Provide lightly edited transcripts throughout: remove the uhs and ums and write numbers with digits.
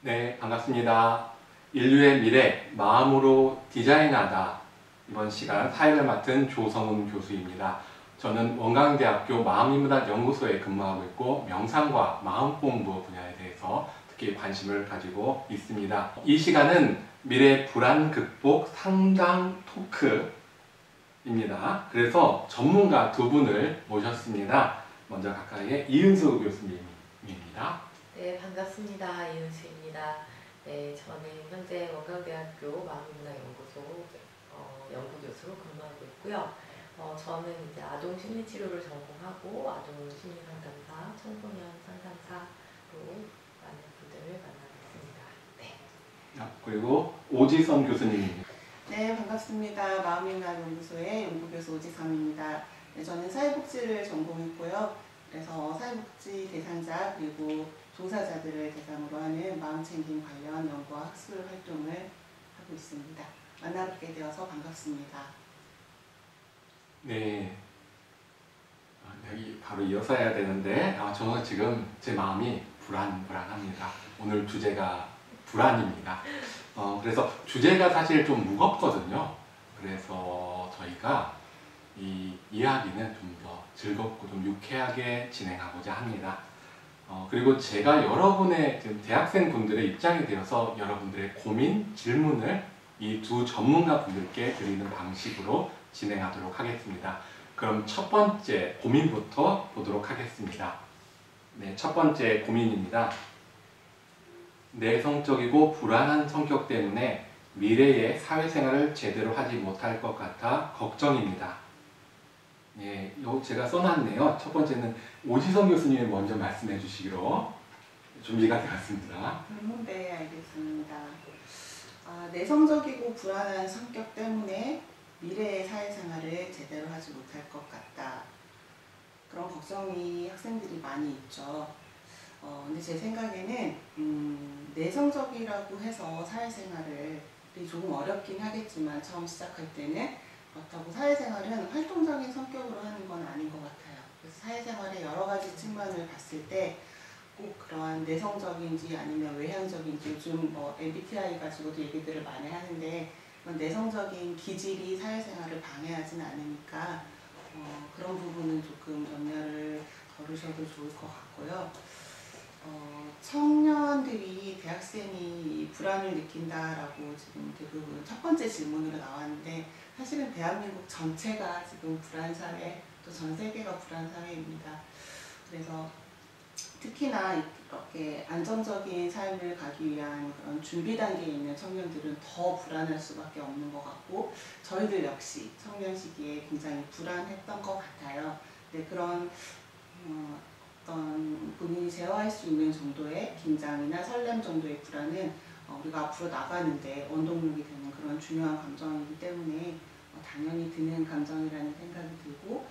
네, 반갑습니다. 인류의 미래, 마음으로 디자인하다. 이번 시간 사회를 맡은 조성훈 교수입니다. 저는 원광대학교 마음인문학연구소에 근무하고 있고 명상과 마음공부 분야에 대해서 특히 관심을 가지고 있습니다. 이 시간은 미래 불안 극복 상담 토크입니다. 그래서 전문가 두 분을 모셨습니다. 먼저 가까이에 이은수 교수님입니다. 네, 반갑습니다. 이은수입니다. 네, 저는 현재 원광대학교 마음인문학연구소 연구교수로 근무하고 있고요. 저는 이제 아동 심리치료를 전공하고 아동 심리상담사, 청소년 상담사로 많은 분들을 만나고 있습니다. 네. 그리고 오지선 교수님입니다. 네, 반갑습니다. 마음인문학연구소의 연구교수 오지선입니다. 네, 저는 사회복지를 전공했고요. 그래서 사회복지 대상자 그리고 종사자들을 대상으로 하는 마음챙김 관련 연구와 학술 활동을 하고 있습니다. 만나뵙게 되어서 반갑습니다. 네, 여기 바로 이어서 해야 되는데 저는 지금 제 마음이 불안합니다. 오늘 주제가 불안입니다. 그래서 주제가 사실 좀 무겁거든요. 그래서 저희가 이 이야기는 좀 더 즐겁고 좀 유쾌하게 진행하고자 합니다. 그리고 제가 여러분의 지금 대학생 분들의 입장이 되어서 여러분들의 고민, 질문을 이 두 전문가 분들께 드리는 방식으로 진행하도록 하겠습니다. 그럼 첫 번째 고민부터 보도록 하겠습니다. 네, 첫 번째 고민입니다. 내성적이고 불안한 성격 때문에 미래의 사회생활을 제대로 하지 못할 것 같아 걱정입니다. 예, 제가 써놨네요. 첫 번째는 오지선 교수님이 먼저 말씀해 주시기로 준비가 되었습니다. 네, 알겠습니다. 내성적이고 불안한 성격 때문에 미래의 사회생활을 제대로 하지 못할 것 같다. 그런 걱정이 학생들이 많이 있죠. 근데 제 생각에는 내성적이라고 해서 사회생활을 조금 어렵긴 하겠지만 처음 시작할 때는 그렇다고 사회생활은 활동적인 성격으로 하는 건 아닌 것 같아요. 그래서 사회생활의 여러 가지 측면을 봤을 때 꼭 그러한 내성적인지 아니면 외향적인지 요즘 MBTI 가지고도 얘기들을 많이 하는데 내성적인 기질이 사회생활을 방해하지는 않으니까 그런 부분은 조금 염려를 덜으셔도 좋을 것 같고요. 청년들이 대학생이 불안을 느낀다라고 지금 대부분 첫 번째 질문으로 나왔는데 사실은 대한민국 전체가 지금 불안 사회, 또 전 세계가 불안 사회입니다. 그래서 특히나 이렇게 안정적인 삶을 가기 위한 그런 준비 단계에 있는 청년들은 더 불안할 수밖에 없는 것 같고 저희들 역시 청년 시기에 굉장히 불안했던 것 같아요. 근데 그런 어떤 본인이 제어할 수 있는 정도의 긴장이나 설렘 정도의 불안은 우리가 앞으로 나가는데 원동력이 되는 그런 중요한 감정이기 때문에 당연히 드는 감정이라는 생각이 들고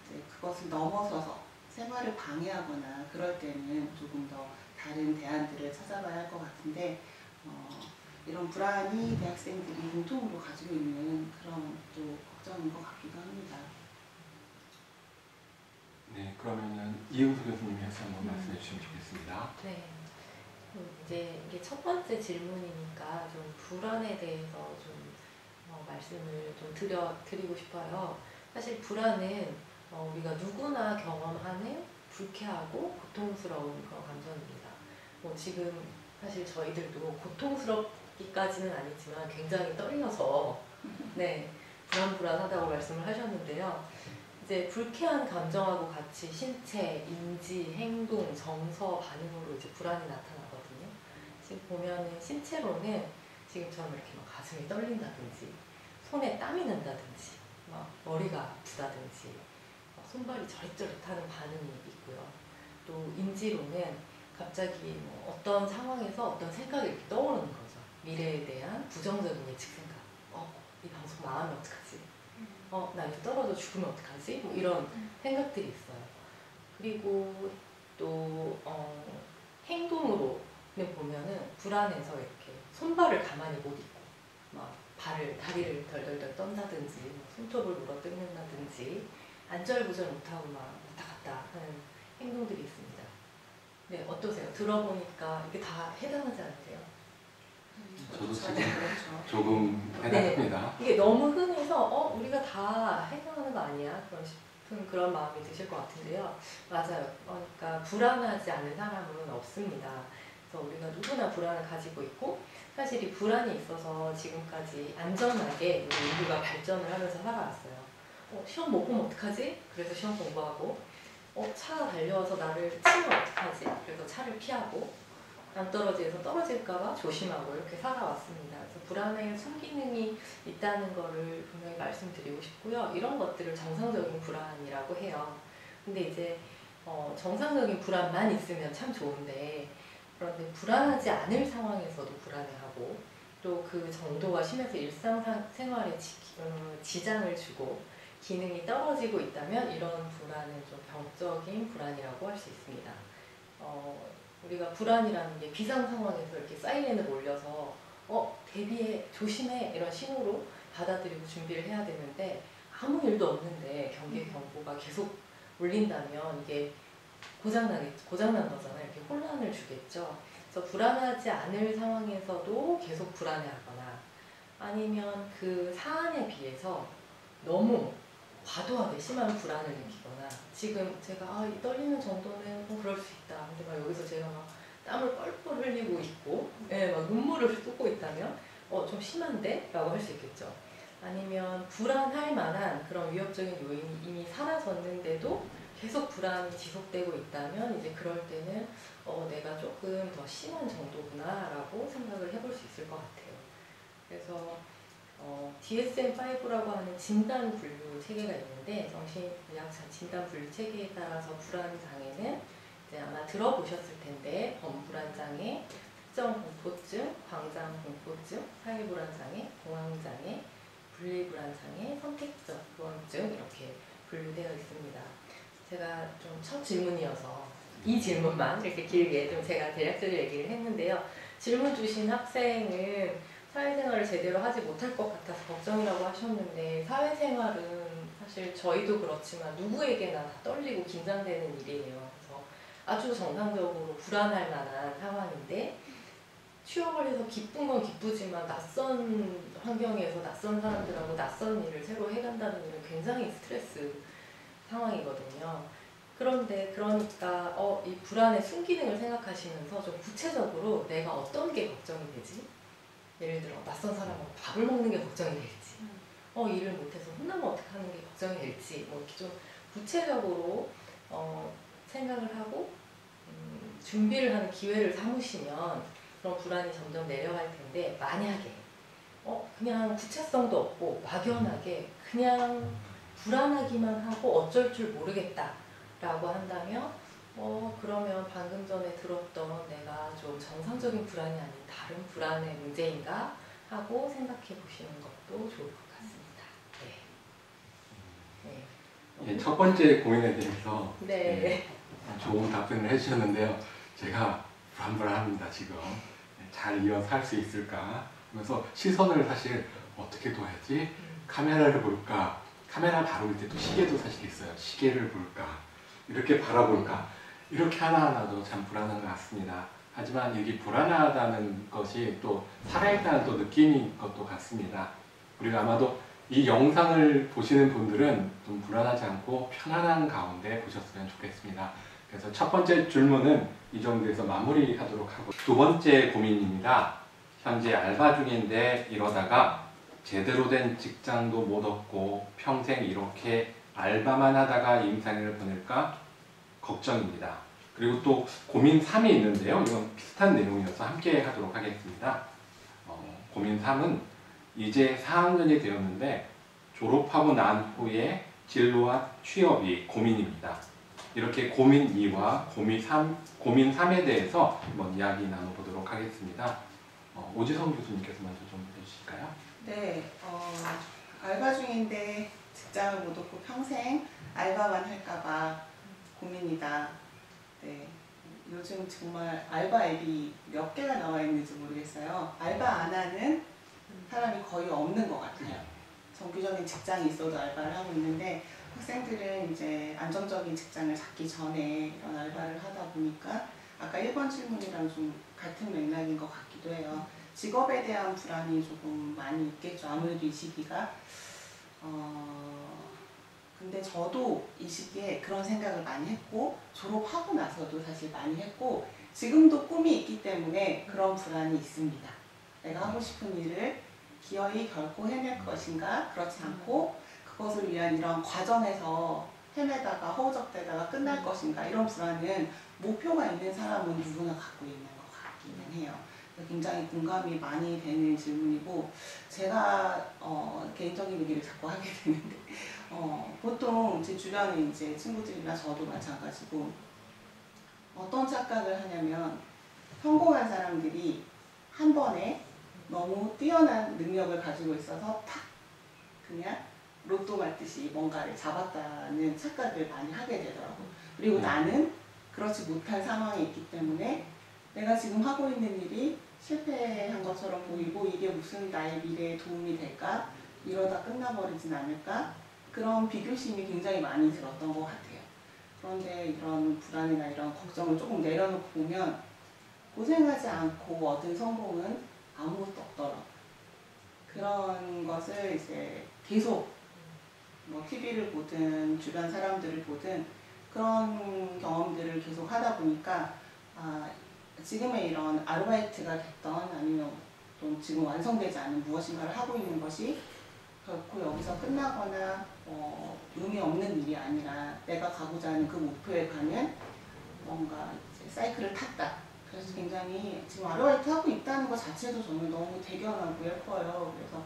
이제 그것을 넘어서서 생활을 방해하거나 그럴 때는 조금 더 다른 대안들을 찾아봐야 할 것 같은데 이런 불안이 대학생들이 공통으로 가지고 있는 그런 또 걱정인 것 같기도 합니다. 네, 그러면은 이은수 교수님께서 한번 말씀해 주시면 좋겠습니다. 네. 이제 이게 첫 번째 질문이니까 좀 불안에 대해서 좀 말씀을 좀 드리고 싶어요. 사실 불안은 우리가 누구나 경험하는 불쾌하고 고통스러운 그런 감정입니다. 지금 사실 저희들도 고통스럽기까지는 아니지만 굉장히 떨려서 네, 불안하다고 말씀을 하셨는데요. 이제 불쾌한 감정하고 같이 신체, 인지, 행동, 정서 반응으로 이제 불안이 나타나거든요. 지금 보면은 신체로는 지금처럼 이렇게 막 가슴이 떨린다든지, 손에 땀이 난다든지, 막 머리가 아프다든지, 손발이 저릿저릿하는 반응이 있고요. 또 인지로는 갑자기 어떤 상황에서 어떤 생각이 이렇게 떠오르는 거죠. 미래에 대한 부정적인 예측 생각. 이 방송 망하면 어떡하지? 나 이제 떨어져 죽으면 어떡하지? 이런 생각들이 있어요. 그리고 또 행동으로는 보면은 불안해서 이렇게 손발을 가만히 못 있고 막 다리를 덜덜덜 떤다든지 손톱을 물어 뜯는다든지 안절부절 못하고 막 왔다 갔다 하는 행동들이 있습니다. 네, 어떠세요? 들어보니까 이게 다 해당하지 않으세요? 저도 지금 그렇죠. 조금 해당합니다. 이게 너무 흔해서 우리가 다 해당하는 거 아니야? 싶은 그런 마음이 드실 것 같은데요. 맞아요. 그러니까 불안하지 않은 사람은 없습니다. 그래서 우리가 누구나 불안을 가지고 있고 사실 이 불안이 있어서 지금까지 안전하게 우리 인류가 발전을 하면서 살아왔어요. 시험 못 보면 어떡하지? 그래서 시험 공부하고 차가 달려와서 나를 치면 어떡하지? 그래서 차를 피하고 낭떠러지에서 떨어질까봐 조심하고 이렇게 살아왔습니다. 그래서 불안의 순기능이 있다는 거를 분명히 말씀드리고 싶고요. 이런 것들을 정상적인 불안이라고 해요. 근데 이제 정상적인 불안만 있으면 참 좋은데 그런데 불안하지 않을 상황에서도 불안해하고 또 그 정도가 심해서 일상생활에 지장을 주고 기능이 떨어지고 있다면 이런 불안은 좀 병적인 불안이라고 할 수 있습니다. 우리가 불안이라는 게 비상 상황에서 이렇게 사이렌을 올려서 대비해, 조심해 이런 신호로 받아들이고 준비를 해야 되는데 아무 일도 없는데 경계 경보가 계속 울린다면 이게 고장난 거잖아요. 이렇게 혼란을 주겠죠. 그래서 불안하지 않을 상황에서도 계속 불안해하거나 아니면 그 사안에 비해서 너무 과도하게 심한 불안을 느끼거나 지금 제가 이 떨리는 정도는 그럴 수 있다. 근데 막 여기서 제가 막 땀을 뻘뻘 흘리고 있고 막 눈물을 쏟고 있다면 좀 심한데? 라고 할 수 있겠죠. 아니면 불안할 만한 그런 위협적인 요인이 이미 사라졌는데도 계속 불안이 지속되고 있다면 이제 그럴 때는 내가 조금 더 심한 정도구나 라고 생각을 해볼 수 있을 것 같아요. 그래서 DSM-5라고 하는 진단 분류 체계가 있는데 정신의학 진단 분류 체계에 따라서 불안 장애는 이제 아마 들어보셨을 텐데 범불안 장애, 특정 공포증, 광장 공포증, 사회불안 장애, 공황 장애, 분리불안 장애, 선택적 불안증 이렇게 분류되어 있습니다. 제가 좀 첫 질문이어서 이 질문만 이렇게 길게 좀 제가 대략적으로 얘기를 했는데요. 질문 주신 학생은 사회생활을 제대로 하지 못할 것 같아서 걱정이라고 하셨는데 사회생활은 사실 저희도 그렇지만 누구에게나 다 떨리고 긴장되는 일이에요. 그래서 아주 정상적으로 불안할 만한 상황인데 취업을 해서 기쁜 건 기쁘지만 낯선 환경에서 낯선 사람들하고 낯선 일을 새로 해간다는 일은 굉장히 스트레스 상황이거든요. 그런데 그러니까 이 불안의 순기능을 생각하시면서 좀 구체적으로 내가 어떤 게 걱정이 되지? 예를 들어 낯선 사람하고 밥을 먹는 게 걱정이 될지 일을 못해서 혼나면 어떡하는 게 걱정이 될지 뭐 이렇게 좀 구체적으로 생각을 하고 준비를 하는 기회를 삼으시면 그런 불안이 점점 내려갈 텐데 만약에 그냥 구체성도 없고 막연하게 그냥 불안하기만 하고 어쩔 줄 모르겠다 라고 한다면 그러면 방금 전에 들었던 내가 좀 정상적인 불안이 아닌 다른 불안의 문제인가 하고 생각해 보시는 것도 좋을 것 같습니다. 네. 첫 번째 고민에 대해서 네. 좋은 답변을 해주셨는데요. 제가 불안합니다 지금. 잘 이어서 할 수 있을까 하면서 시선을 사실 어떻게 둬야지? 카메라를 볼까? 카메라 바로 밑에 또 시계도 사실 있어요. 시계를 볼까? 이렇게 바라볼까? 이렇게 하나하나도 참 불안한 것 같습니다. 하지만 여기 불안하다는 것이 또 살아있다는 또 느낌인 것도 같습니다. 우리가 아마도 이 영상을 보시는 분들은 좀 불안하지 않고 편안한 가운데 보셨으면 좋겠습니다. 그래서 첫 번째 질문은 이 정도에서 마무리하도록 하고 두 번째 고민입니다. 현재 알바 중인데 이러다가 제대로 된 직장도 못 얻고 평생 이렇게 알바만 하다가 임상을 보낼까 걱정입니다. 그리고 또 고민 3이 있는데요. 이건 비슷한 내용이어서 함께 하도록 하겠습니다. 고민 3은 이제 4학년이 되었는데 졸업하고 난 후에 진로와 취업이 고민입니다. 이렇게 고민 2와 고민 3에 대해서 한번 이야기 나눠보도록 하겠습니다. 오지성 교수님께서 먼저 좀 해주실까요? 네, 알바 중인데 직장을 못 얻고 평생 알바만 할까봐 고민이다. 네, 요즘 정말 알바 앱이 몇 개가 나와 있는지 모르겠어요. 알바 안 하는 사람이 거의 없는 것 같아요. 정규적인 직장이 있어도 알바를 하고 있는데 학생들은 이제 안정적인 직장을 잡기 전에 이런 알바를 하다 보니까 아까 1번 질문이랑 좀 같은 맥락인 것 같기도 해요. 직업에 대한 불안이 조금 많이 있겠죠. 아무래도 이 시기가. 근데 저도 이 시기에 그런 생각을 많이 했고 졸업하고 나서도 사실 많이 했고 지금도 꿈이 있기 때문에 그런 불안이 있습니다. 내가 하고 싶은 일을 기어이 결코 해낼 것인가 그렇지 않고 그것을 위한 이런 과정에서 헤매다가 허우적대다가 끝날 것인가 이런 불안은 목표가 있는 사람은 누구나 갖고 있는 것 같기는 해요. 굉장히 공감이 많이 되는 질문이고 제가 개인적인 얘기를 자꾸 하게 되는데 보통 제 주변에 이제 친구들이나 저도 마찬가지고 어떤 착각을 하냐면 성공한 사람들이 한 번에 너무 뛰어난 능력을 가지고 있어서 탁 그냥 로또 맞듯이 뭔가를 잡았다는 착각을 많이 하게 되더라고요. 그리고 나는 그렇지 못한 상황에 있기 때문에 내가 지금 하고 있는 일이 실패한 것처럼 보이고 이게 무슨 나의 미래에 도움이 될까? 이러다 끝나버리진 않을까? 그런 비교심이 굉장히 많이 들었던 것 같아요. 그런데 이런 불안이나 이런 걱정을 조금 내려놓고 보면 고생하지 않고 얻은 성공은 아무것도 없더라고요. 그런 것을 이제 계속 뭐 TV를 보든 주변 사람들을 보든 그런 경험들을 계속 하다 보니까 지금의 이런 아르바이트가 됐던 아니면 또 지금 완성되지 않은 무엇인가를 하고 있는 것이 결코 여기서 끝나거나 의미 없는 일이 아니라 내가 가고자 하는 그 목표에 가는 뭔가 이제 사이클을 탔다. 그래서 굉장히 지금 아르바이트 하고 있다는 것 자체도 저는 너무 대견하고 예뻐요. 그래서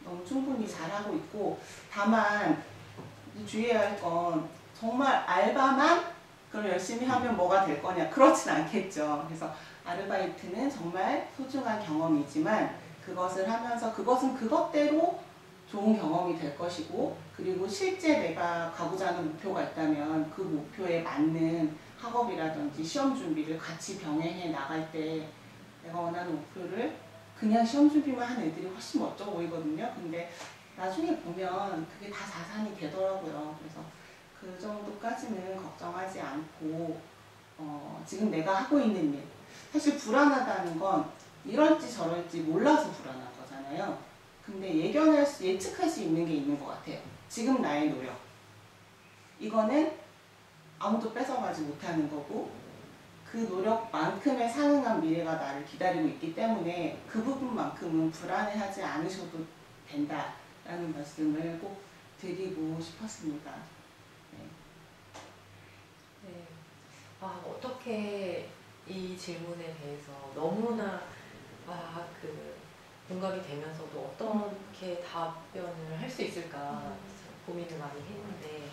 너무 충분히 잘하고 있고 다만 주의해야 할 건 정말 알바만 그럼 열심히 하면 뭐가 될 거냐 그렇진 않겠죠. 그래서 아르바이트는 정말 소중한 경험이지만 그것을 하면서 그것은 그것대로 좋은 경험이 될 것이고 그리고 실제 내가 가고자 하는 목표가 있다면 그 목표에 맞는 학업이라든지 시험 준비를 같이 병행해 나갈 때 내가 원하는 목표를 그냥 시험 준비만 한 애들이 훨씬 멋져 보이거든요. 근데 나중에 보면 그게 다 자산이 되더라고요. 그래서 그 정도까지는 걱정하지 않고 지금 내가 하고 있는 일 사실 불안하다는 건 이럴지 저럴지 몰라서 불안한 거잖아요. 근데 예측할 수 있는 게 있는 것 같아요. 지금 나의 노력 이거는 아무도 뺏어가지 못하는 거고 그 노력만큼의 상응한 미래가 나를 기다리고 있기 때문에 그 부분만큼은 불안해하지 않으셔도 된다라는 말씀을 꼭 드리고 싶었습니다. 네. 어떻게 이 질문에 대해서 너무나 공감이 되면서도 어떻게 답변을 할 수 있을까 고민을 많이 했는데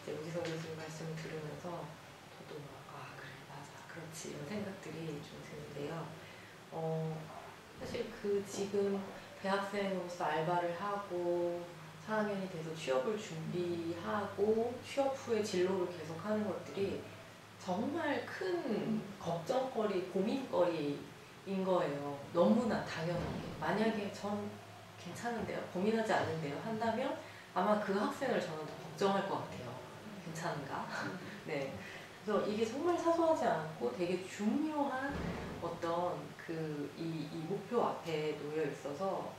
이제 우지성 교수님 말씀을 들으면서 저도 그래 맞아 그렇지 이런 생각들이 좀 드는데요. 사실 지금 대학생으로서 알바를 하고 4학년이 돼서 취업을 준비하고 취업 후에 진로를 계속하는 것들이 정말 큰 걱정거리, 고민거리인 거예요. 너무나 당연하게. 만약에 전 괜찮은데요, 고민하지 않는데요 한다면 아마 그 학생을 저는 더 걱정할 것 같아요. 괜찮은가? 네. 그래서 이게 정말 사소하지 않고 되게 중요한 어떤 이 목표 앞에 놓여 있어서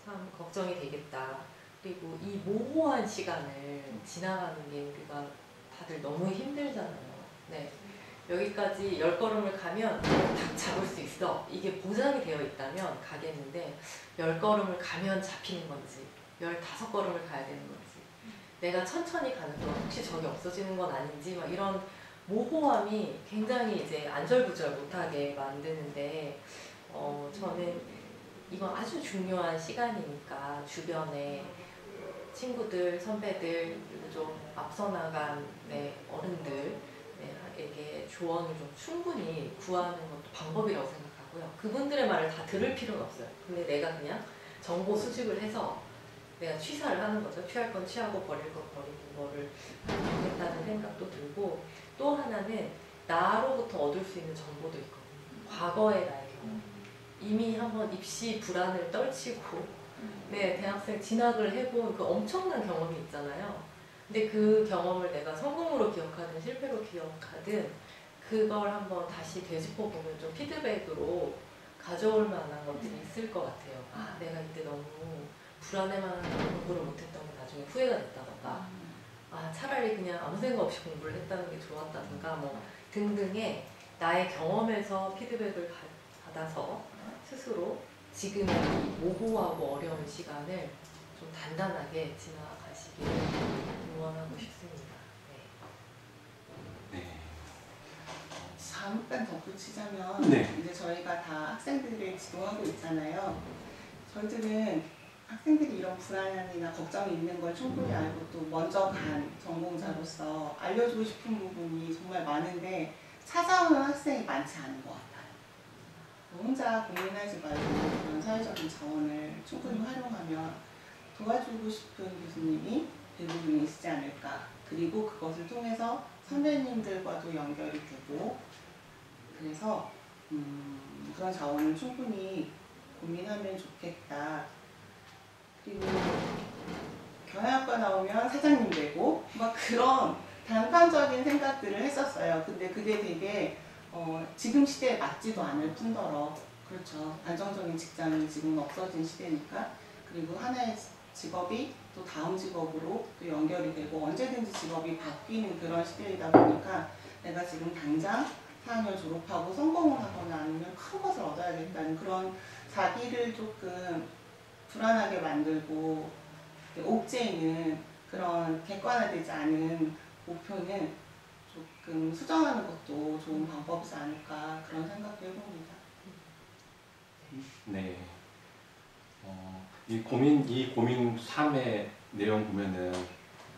참 걱정이 되겠다. 그리고 이 모호한 시간을 지나가는 게 우리가 다들 너무 힘들잖아요. 네. 여기까지 10걸음을 가면 딱 잡을 수 있어. 이게 보장이 되어 있다면 가겠는데 10걸음을 가면 잡히는 건지 15걸음을 가야 되는 건지 내가 천천히 가는 동안 혹시 저기 없어지는 건 아닌지 막 이런 모호함이 굉장히 이제 안절부절 못하게 만드는데 저는 이건 아주 중요한 시간이니까 주변에 친구들, 선배들, 그리고 좀 앞서 나간 어른들에게 조언을 좀 충분히 구하는 것도 방법이라고 생각하고요. 그분들의 말을 다 들을 필요는 없어요. 근데 내가 그냥 정보 수집을 해서 내가 취사를 하는 거죠. 취할 건 취하고 버릴 건 버리는 거를 하겠다는 생각도 들고 또 하나는 나로부터 얻을 수 있는 정보도 있거든요. 과거의 나의 경험. 이미 한번 입시 불안을 떨치고 대학생 진학을 해본 그 엄청난 경험이 있잖아요. 근데 그 경험을 내가 성공으로 기억하든 실패로 기억하든 그 그걸 한번 다시 되짚어보면 좀 피드백으로 가져올 만한 것들이 있을 것 같아요. 아, 내가 이때 너무 불안해만 공부를 못했던 게 나중에 후회가 됐다던가, 아, 차라리 그냥 아무 생각 없이 공부를 했다는 게 좋았다던가, 뭐 등등의 나의 경험에서 피드백을 받아서 스스로 지금의 이 모호하고 어려운 시간을 좀 단단하게 지나가시기를 응원하고 싶습니다. 네. 네. 잠깐 덧붙이자면 네. 이제 저희가 다 학생들을 지도하고 있잖아요. 저희들은 학생들이 이런 불안이나 걱정이 있는 걸 충분히 알고 또 먼저 간 전공자로서 알려주고 싶은 부분이 정말 많은데 찾아오는 학생이 많지 않은 것 같아요. 혼자 고민하지 말고 그런 사회적인 자원을 충분히 활용하면 도와주고 싶은 교수님이 대부분이시지 않을까. 그리고 그것을 통해서 선배님들과도 연결이 되고, 그래서 그런 자원을 충분히 고민하면 좋겠다. 그리고 경영학과 나오면 사장님 되고 막 그런 단편적인 생각들을 했었어요. 근데 그게 되게 지금 시대에 맞지도 않을 뿐더러, 그렇죠, 안정적인 직장이 지금 없어진 시대니까, 그리고 하나의 직업이 또 다음 직업으로 또 연결이 되고 언제든지 직업이 바뀌는 그런 시대이다 보니까 내가 지금 당장 4학년 졸업하고 성공을 하거나 아니면 큰 것을 얻어야겠다는 그런 자기를 조금 불안하게 만들고 옥죄이는 그런 객관화되지 않은 목표는 조금 수정하는 것도 좋은 방법이지 않을까, 그런 생각도 해봅니다. 네. 이 고민 3의 내용 보면은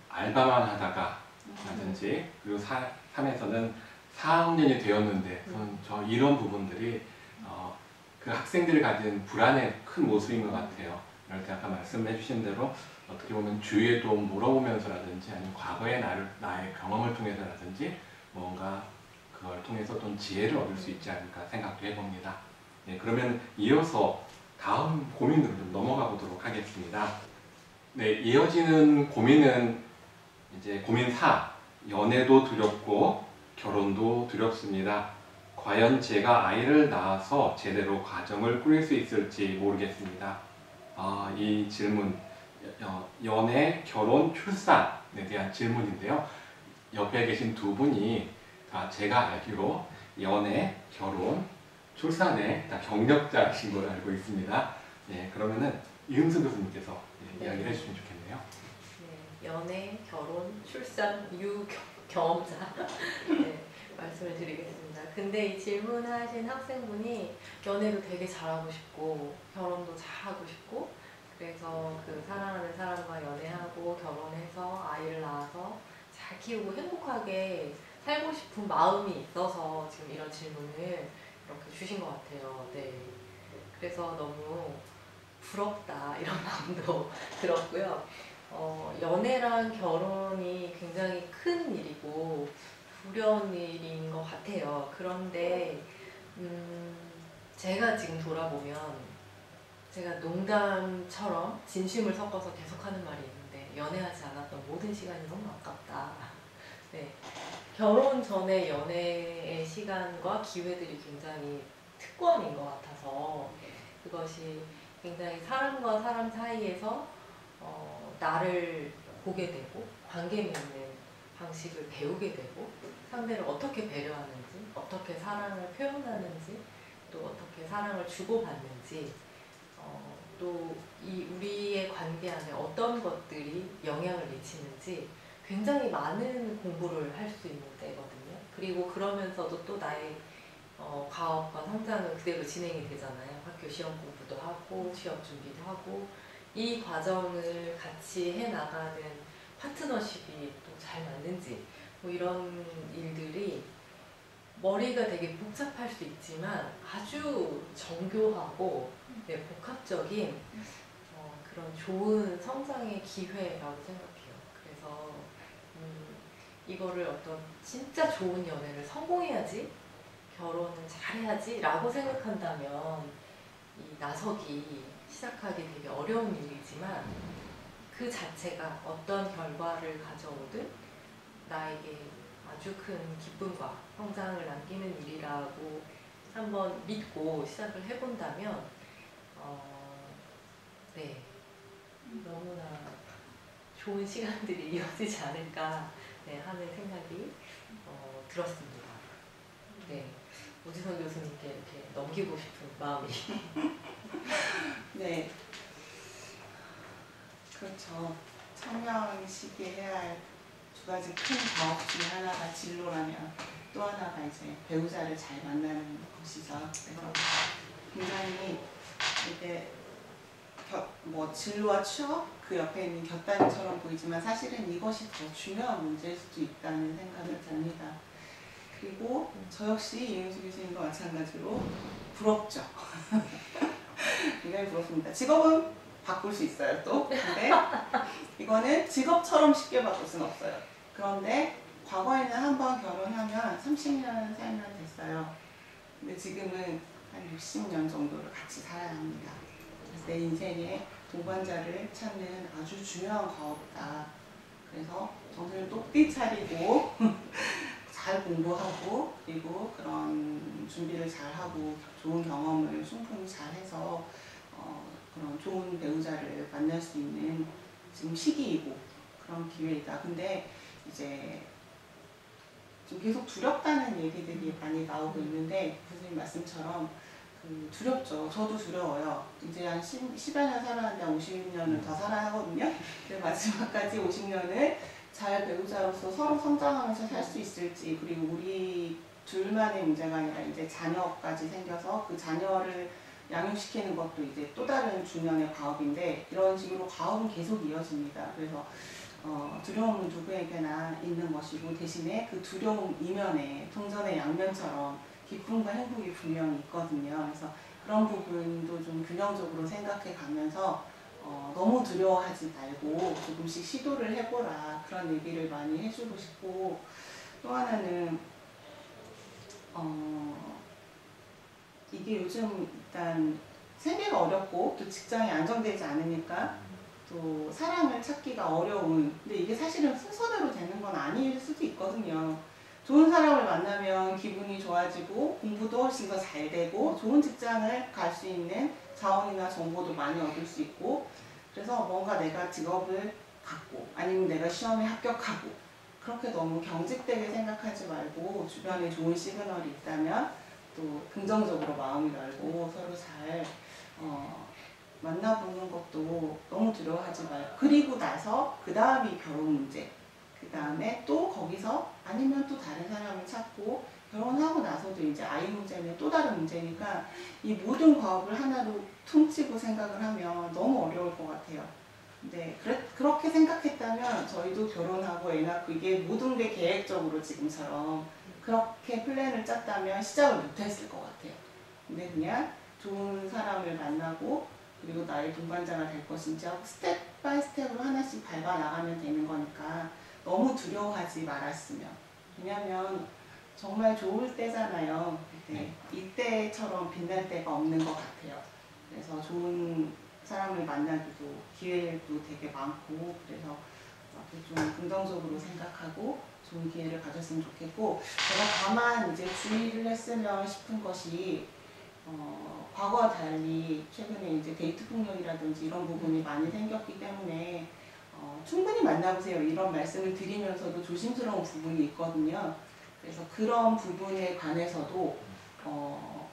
알바만 하다가 라든지, 그리고 3에서는 4학년이 되었는데, 저 이런 부분들이 그 학생들이 가진 불안의 큰 모습인 것 같아요. 이럴 때 아까 말씀해 주신 대로 어떻게 보면 주위에도 물어보면서라든지 아니면 과거의 나의 경험을 통해서라든지 뭔가 그걸 통해서 좀 지혜를 얻을 수 있지 않을까 생각도 해봅니다. 네, 그러면 이어서 다음 고민으로 좀 넘어가 보도록 하겠습니다. 네, 이어지는 고민은 이제 고민 4, 연애도 두렵고 결혼도 두렵습니다. 과연 제가 아이를 낳아서 제대로 가정을 꾸릴 수 있을지 모르겠습니다. 이 질문, 연애, 결혼, 출산에 대한 질문인데요. 옆에 계신 두 분이 다 제가 알기로 연애, 결혼, 출산에 다 경력자이신 걸로 알고 있습니다. 네, 그러면은 이은수 교수님께서 이야기를 해주시면 좋겠네요. 네, 연애, 결혼, 출산, 경험자 네, 말씀을 드리겠습니다. 근데 이 질문하신 학생분이 연애도 되게 잘하고 싶고 결혼도 잘하고 싶고, 그래서 그 사랑하는 사람과 연애하고 결혼해서 아이를 낳아서 잘 키우고 행복하게 살고 싶은 마음이 있어서 지금 이런 질문을 이렇게 주신 것 같아요. 네. 그래서 너무 부럽다 이런 마음도 들었고요. 연애랑 결혼이 굉장히 큰 일이고 두려운 일인 것 같아요. 그런데 제가 지금 돌아보면 제가 농담처럼 진심을 섞어서 계속하는 말이 있는데, 연애하지 않았던 모든 시간이 너무 아깝다. 네. 결혼 전에 연애의 시간과 기회들이 굉장히 특권인 것 같아서 그것이 굉장히 사람과 사람 사이에서 나를 보게 되고 관계 맺는 방식을 배우게 되고 상대를 어떻게 배려하는지, 어떻게 사랑을 표현하는지, 또 어떻게 사랑을 주고받는지, 또 이 우리의 관계 안에 어떤 것들이 영향을 미치는지 굉장히 많은 공부를 할 수 있는 때거든요. 그리고 그러면서도 또 나의 과업과 성장은 그대로 진행이 되잖아요. 학교 시험 공부도 하고 취업 준비도 하고, 이 과정을 같이 해나가는 파트너십이 또 잘 맞는지, 뭐 이런 일들이 머리가 되게 복잡할 수 있지만 아주 정교하고 복합적인 그런 좋은 성장의 기회라고 생각해요. 그래서 이거를 어떤 진짜 좋은 연애를 성공해야지, 결혼을 잘해야지 라고 생각한다면 이 나서기 시작하기 되게 어려운 일이지만, 그 자체가 어떤 결과를 가져오든 나에게 아주 큰 기쁨과 성장을 남기는 일이라고 한번 믿고 시작을 해본다면 네, 너무나 좋은 시간들이 이어지지 않을까 네, 하는 생각이 들었습니다. 네, 오지선 교수님께 이렇게 넘기고 싶은 마음이 네, 그렇죠. 청년 시기에 해야 할 두 가지 큰 과업 중에 하나가 진로라면 또 하나가 이제 배우자를 잘 만나는 것이죠. 그래서 굉장히 이게 뭐 진로와 취업 그 옆에 있는 곁다리처럼 보이지만 사실은 이것이 더 중요한 문제일 수도 있다는 생각을 듭니다. 그리고 저 역시 이은수 교수님과 마찬가지로 부럽죠. 굉장히 부럽습니다. 직업은 바꿀 수 있어요 또. 근데 이거는 직업처럼 쉽게 바꿀 수는 없어요. 그런데 과거에는 한번 결혼하면 30년 살면 됐어요. 근데 지금은 한 60년 정도를 같이 살아야 합니다. 그래서 내 인생에 동반자를 찾는 아주 중요한 과업이다. 그래서 정신을 똑띠 차리고 잘 공부하고 그리고 그런 준비를 잘하고 좋은 경험을 충분히 잘해서 그런 좋은 배우자를 만날 수 있는 지금 시기이고 그런 기회이다. 근데 이제 좀 계속 두렵다는 얘기들이 많이 나오고 있는데 교수님 말씀처럼 두렵죠. 저도 두려워요. 이제 한 10여 년 살았는데 50년을 더 살아야 하거든요. 근데 마지막까지 50년을 잘 배우자로서 서로 성장하면서 살 수 있을지, 그리고 우리 둘만의 문제가 아니라 이제 자녀까지 생겨서 그 자녀를 양육시키는 것도 이제 또 다른 중년의 과업인데 이런 식으로 과업은 계속 이어집니다. 그래서 두려움은 누구에게나 있는 것이고 대신에 그 두려움 이면에 동전의 양면처럼 기쁨과 행복이 분명히 있거든요. 그래서 그런 부분도 좀 균형적으로 생각해 가면서 너무 두려워하지 말고 조금씩 시도를 해보라 그런 얘기를 많이 해주고 싶고, 또 하나는 이게 요즘 일단 생계가 어렵고 또 직장이 안정되지 않으니까 또 사람을 찾기가 어려운, 근데 이게 사실은 순서대로 되는 건 아닐 수도 있거든요. 좋은 사람을 만나면 기분이 좋아지고 공부도 훨씬 더 잘 되고 좋은 직장을 갈 수 있는 자원이나 정보도 많이 얻을 수 있고, 그래서 뭔가 내가 직업을 갖고 아니면 내가 시험에 합격하고 그렇게 너무 경직되게 생각하지 말고 주변에 좋은 시그널이 있다면 또 긍정적으로 마음이 열고 서로 잘 만나보는 것도 너무 두려워하지 말고, 그리고 나서 그 다음이 결혼 문제, 그 다음에 또 거기서 아니면 또 다른 사람을 찾고 결혼하고 나서도 이제 아이 문제는 또 다른 문제니까 이 모든 과업을 하나로 퉁치고 생각을 하면 너무 어려울 것 같아요. 근데 그렇게 생각했다면 저희도 결혼하고 애 낳고 이게 모든 게 계획적으로 지금처럼 그렇게 플랜을 짰다면 시작을 못했을 것 같아요. 근데 그냥 좋은 사람을 만나고 그리고 나의 동반자가 될 것인지 하고 스텝 바이 스텝으로 하나씩 밟아 나가면 되는 거니까 너무 두려워하지 말았으면. 왜냐면 정말 좋을 때잖아요. 그때 이때처럼 빛날 때가 없는 것 같아요. 그래서 좋은 사람을 만나기도 기회도 되게 많고, 그래서 좀 긍정적으로 생각하고 좋은 기회를 가졌으면 좋겠고, 제가 다만 이제 주의를 했으면 싶은 것이 과거와 달리 최근에 이제 데이트 폭력이라든지 이런 부분이 많이 생겼기 때문에 충분히 만나보세요 이런 말씀을 드리면서도 조심스러운 부분이 있거든요. 그래서 그런 부분에 관해서도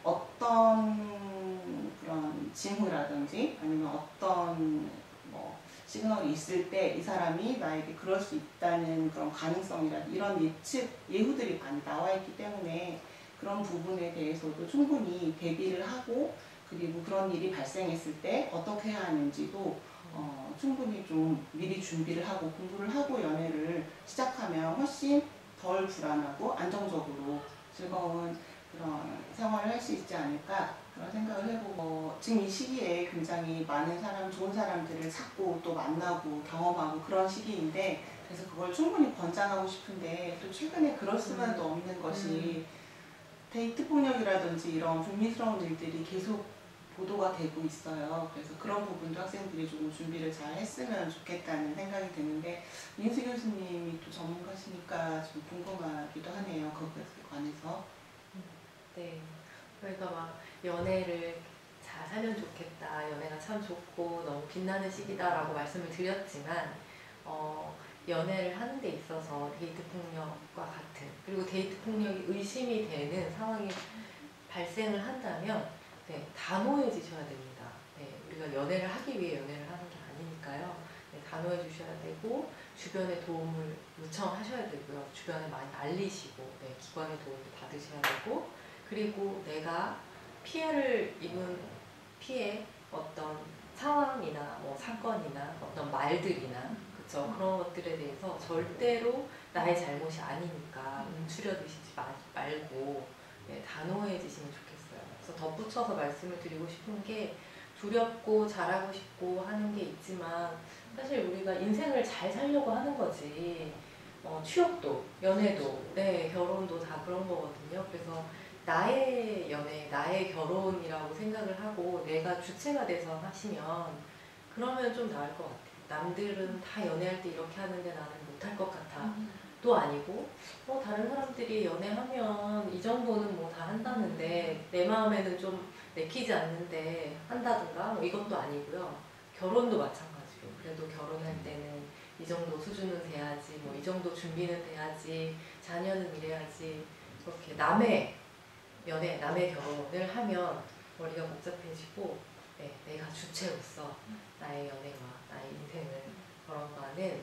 어떤 그런 징후라든지 아니면 어떤 뭐 시그널이 있을 때 이 사람이 나에게 그럴 수 있다는 그런 가능성이라든지 이런 예측, 예후들이 많이 나와 있기 때문에 그런 부분에 대해서도 충분히 대비를 하고, 그리고 그런 일이 발생했을 때 어떻게 해야 하는지도 충분히 좀 미리 준비를 하고 공부를 하고 연애를 시작하면 훨씬 덜 불안하고 안정적으로 즐거운 그런 생활을 할 수 있지 않을까 그런 생각을 해보고, 지금 이 시기에 굉장히 많은 사람, 좋은 사람들을 찾고 또 만나고 경험하고 그런 시기인데, 그래서 그걸 충분히 권장하고 싶은데 또 최근에 그럴 수만도 없는 것이 데이트 폭력이라든지 이런 불미스러운 일들이 계속 보도가 되고 있어요. 그래서 그런 부분도 학생들이 조금 준비를 잘 했으면 좋겠다는 생각이 드는데 민수 교수님이 또 전문가시니까 좀 궁금하기도 하네요. 그것에 관해서. 네. 저희가 막 연애를 잘 살면 좋겠다, 연애가 참 좋고 너무 빛나는 시기다라고 말씀을 드렸지만 연애를 하는 데 있어서 데이트 폭력과 같은, 그리고 데이트 폭력이 의심이 되는 상황이 발생을 한다면 네, 단호해지셔야 됩니다. 네, 우리가 연애를 하기 위해 연애를 하는 게 아니니까요. 네, 단호해 주셔야 되고 주변의 도움을 요청하셔야 되고요. 주변에 많이 알리시고 네, 기관의 도움도 받으셔야 되고, 그리고 내가 피해를 입은 피해 어떤 상황이나 뭐 사건이나 어떤 말들이나 그쵸, 그런 것들에 대해서 절대로 나의 잘못이 아니니까 움츠려드시지 말고 네, 단호해지시면 좋겠어요. 그래서 덧붙여서 말씀을 드리고 싶은 게, 두렵고 잘하고 싶고 하는 게 있지만 사실 우리가 인생을 잘 살려고 하는 거지, 취업도 연애도 네, 결혼도 다 그런 거거든요. 그래서 나의 연애, 나의 결혼이라고 생각을 하고 내가 주체가 돼서 하시면 그러면 좀 나을 것 같아요. 남들은 다 연애할 때 이렇게 하는데 나는 못할 것 같아 또 아니고, 다른 사람들이 연애하면 이 정도는 뭐 다 한다는데 내 마음에는 좀 내키지 않는데 한다든가 뭐 이것도 아니고요. 결혼도 마찬가지로 그래도 결혼할 때는 이 정도 수준은 돼야지, 뭐 이 정도 준비는 돼야지, 자녀는 이래야지, 그렇게 남의 연애, 남의 결혼을 하면 머리가 복잡해지고 네, 내가 주체로서 나의 연애와 나의 인생을 걸어가는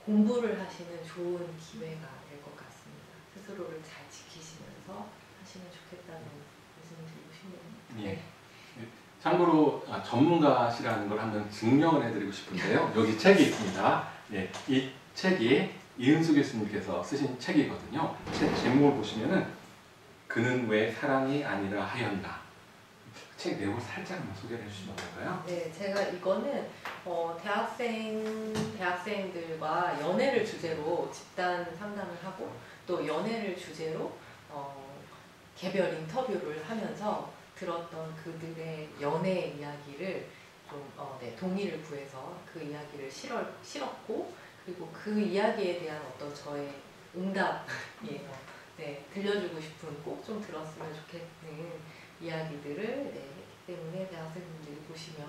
공부를 하시는 좋은 기회가 될 것 같습니다. 스스로를 잘 지키시면서 하시면 좋겠다는 말씀을 드리고 싶네요. 예. 참고로 전문가시라는 걸 한번 증명을 해드리고 싶은데요. 여기 책이 있습니다. 예, 이 책이 이은수 교수님께서 쓰신 책이거든요. 책 제목을 보시면은 그는 왜 사랑이 아니라 하였나. 책 내용을 살짝만 소개를 해주시면 될까요? 네, 제가 이거는 대학생들과 연애를 주제로 집단 상담을 하고 또 연애를 주제로 개별 인터뷰를 하면서 들었던 그들의 연애 이야기를 좀 네, 동의를 구해서 그 이야기를 실었고, 그리고 그 이야기에 대한 어떤 저의 응답이에요. 네, 들려주고 싶은, 꼭 좀 들었으면 좋겠는 이야기들을 네, 했기 때문에 대학생분들이 보시면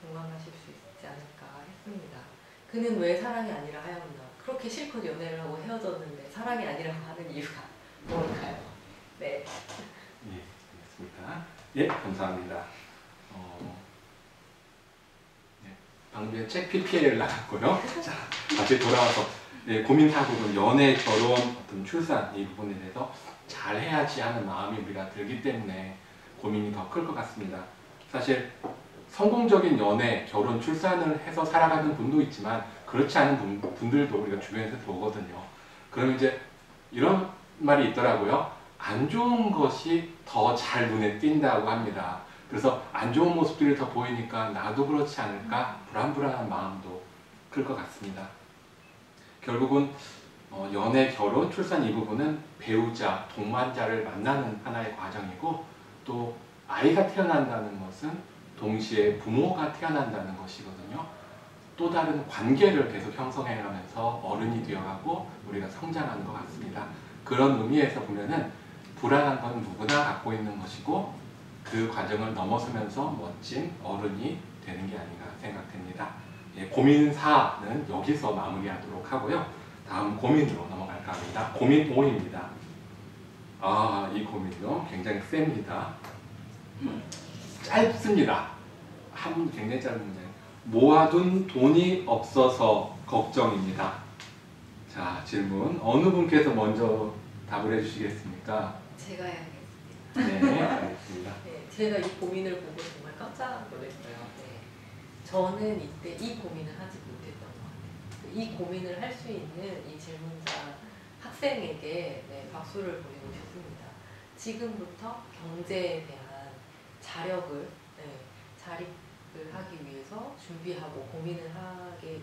공감하실 수 있지 않을까 했습니다. 그는 왜 사랑이 아니라 하였나. 그렇게 실컷 연애를 하고 헤어졌는데 사랑이 아니라고 하는 이유가 뭘까요? 네. 예, 알겠습니다. 예, 감사합니다. 네, 방금 전에 책 PPL을 나갔고요. 자, 다시 돌아와서 고민 사고는 연애, 결혼, 어떤 출산 이 부분에 대해서 잘 해야지 하는 마음이 우리가 들기 때문에 고민이 더 클 것 같습니다. 사실 성공적인 연애, 결혼, 출산을 해서 살아가는 분도 있지만 그렇지 않은 분들도 우리가 주변에서 보거든요. 그럼 이제 이런 말이 있더라고요. 안 좋은 것이 더 잘 눈에 띈다고 합니다. 그래서 안 좋은 모습들이 더 보이니까 나도 그렇지 않을까 불안불안한 마음도 클 것 같습니다. 결국은 연애, 결혼, 출산 이 부분은 배우자, 동반자를 만나는 하나의 과정이고, 또 아이가 태어난다는 것은 동시에 부모가 태어난다는 것이거든요. 또 다른 관계를 계속 형성해가면서 어른이 되어가고 우리가 성장하는 것 같습니다. 그런 의미에서 보면은 불안한 건 누구나 갖고 있는 것이고 그 과정을 넘어서면서 멋진 어른이 되는 게 아닌가 생각됩니다. 예, 고민 4는 여기서 마무리하도록 하고요. 다음 고민으로 넘어갈까 합니다. 고민 5입니다. 이 고민도 굉장히 셉니다. 짧습니다. 굉장히 짧은 문제. 모아둔 돈이 없어서 걱정입니다. 자, 질문 어느 분께서 먼저 답을 해주시겠습니까? 제가 해야겠습니다. 네, 알겠습니다. 네, 제가 이 고민을 보고 정말 깜짝 놀랐어요. 네. 저는 이때 이 고민을 하지 못했던 것 같아요. 이 고민을 할 수 있는 이 질문자 학생에게 네, 박수를 보내고 싶습니다. 지금부터 경제에 대한 자력을 자립을 하기 위해서 준비하고 고민을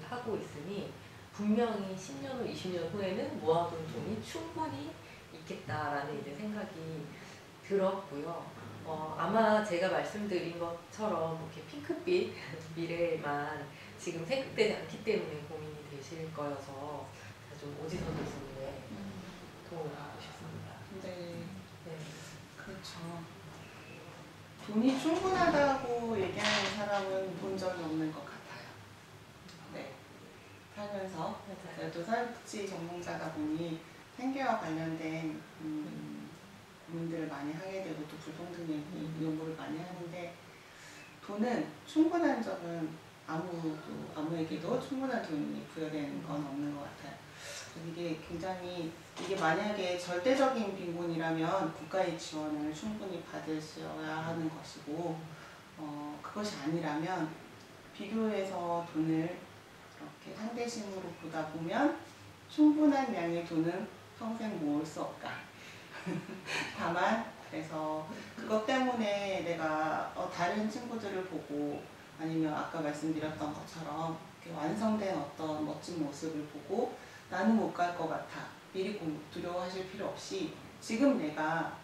하고 있으니 분명히 10년 후, 20년 후에는 모아둔 돈이 충분히 있겠다라는 이제 생각이 들었고요. 아마 제가 말씀드린 것처럼 이렇게 핑크빛 미래만 지금 생각되지 않기 때문에 고민이 되실 거여서 좀 오지선에서의 도움을 받고 싶습니다. 네, 네. 그렇죠. 돈이 충분하다고 얘기하는 사람은 본 적이 없는 것 같아요. 네, 살면서 맞아요. 또 사회복지 전공자다 보니 생계와 관련된 고민들을 많이 하게 되고 또 불평등 얘기, 연구를 많이 하는데 돈은 충분한 적은 아무에게도 충분한 돈이 부여되는 건 없는 것 같아요. 이게 굉장히 이게 만약에 절대적인 빈곤이라면 국가의 지원을 충분히 받으셔야 하는 것이고 그것이 아니라면 비교해서 돈을 이렇게 상대심으로 보다 보면 충분한 양의 돈은 평생 모을 수 없다. 다만 그래서 그것 때문에 내가 다른 친구들을 보고 아니면 아까 말씀드렸던 것처럼 이렇게 완성된 어떤 멋진 모습을 보고 나는 못 갈 것 같아. 미리 두려워하실 필요 없이 지금 내가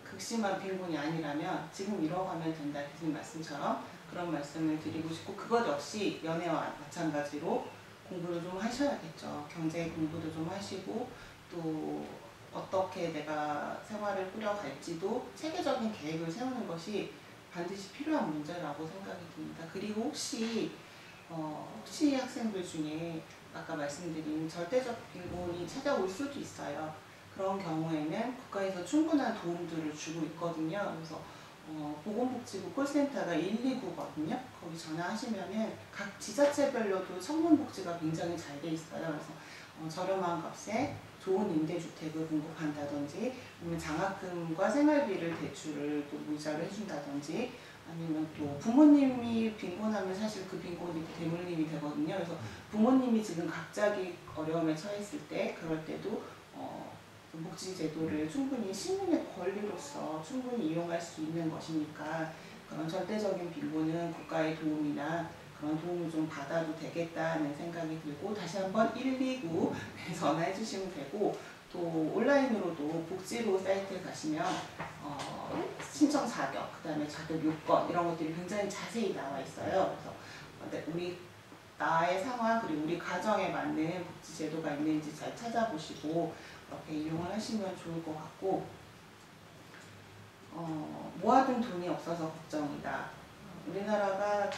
극심한 빈곤이 아니라면 지금 이뤄가면 된다. 교수님 말씀처럼 그런 말씀을 드리고 싶고 그것 역시 연애와 마찬가지로 공부를 좀 하셔야겠죠. 경제 공부도 좀 하시고 또 어떻게 내가 생활을 꾸려갈지도 체계적인 계획을 세우는 것이 반드시 필요한 문제라고 생각이 듭니다. 그리고 혹시 학생들 중에 아까 말씀드린 절대적 빈곤이 찾아올 수도 있어요. 그런 경우에는 국가에서 충분한 도움들을 주고 있거든요. 그래서 보건복지부 콜센터가 129거든요. 거기 전화하시면은 각 지자체별로도 청년복지가 굉장히 잘 돼 있어요. 그래서 저렴한 값에 좋은 임대주택을 공급한다든지 아니면 장학금과 생활비를 대출을 또 무이자로 해준다든지 아니면 또 부모님이 빈곤하면 사실 그 빈곤이 대물림이 되거든요. 그래서 부모님이 지금 갑자기 어려움에 처했을 때 그럴 때도 복지제도를 충분히 시민의 권리로서 충분히 이용할 수 있는 것이니까 그런 절대적인 빈곤은 국가의 도움이나 그런 도움을 좀 받아도 되겠다는 생각이 들고 다시 한번 129에 전화해 주시면 되고 또 온라인으로도 복지로 사이트에 가시면 신청 자격, 그 다음에 자격 요건 이런 것들이 굉장히 자세히 나와 있어요. 그래서 나의 상황 그리고 우리 가정에 맞는 복지제도가 있는지 잘 찾아보시고 그렇게 이용을 하시면 좋을 것 같고 모아둔 돈이 없어서 걱정이다. 우리나라가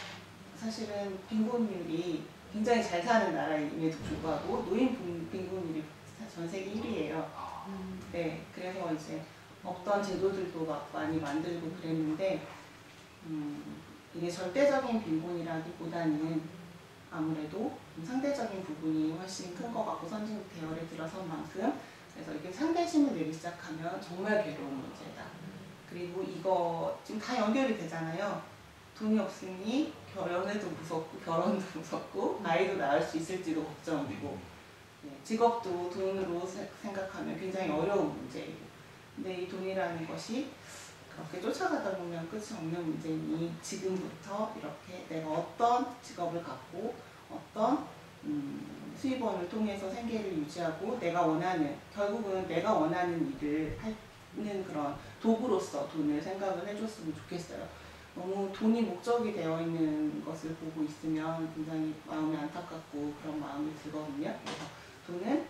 사실은 빈곤율이 굉장히 잘 사는 나라임에도 불구하고 노인 빈곤율이 전 세계 1위예요. 네, 그래서 이제 없던 제도들도 막 많이 만들고 그랬는데 이게 절대적인 빈곤이라기보다는 아무래도 상대적인 부분이 훨씬 큰 것 같고 선진 대열에 들어선 만큼 그래서 이게 상대심을 내기 시작하면 정말 괴로운 문제다. 그리고 이거 지금 다 연결이 되잖아요. 돈이 없으니 연애도 무섭고 결혼도 무섭고 아이도 낳을 수 있을지도 걱정이고 직업도 돈으로 생각하면 굉장히 어려운 문제이고 근데 이 돈이라는 것이 그렇게 쫓아가다 보면 끝이 없는 문제니 지금부터 이렇게 내가 어떤 직업을 갖고 어떤 수입원을 통해서 생계를 유지하고 내가 원하는 결국은 내가 원하는 일을 하는 그런 도구로서 돈을 생각을 해줬으면 좋겠어요. 너무 돈이 목적이 되어 있는 것을 보고 있으면 굉장히 마음이 안타깝고 그런 마음이 들거든요. 그래서 돈은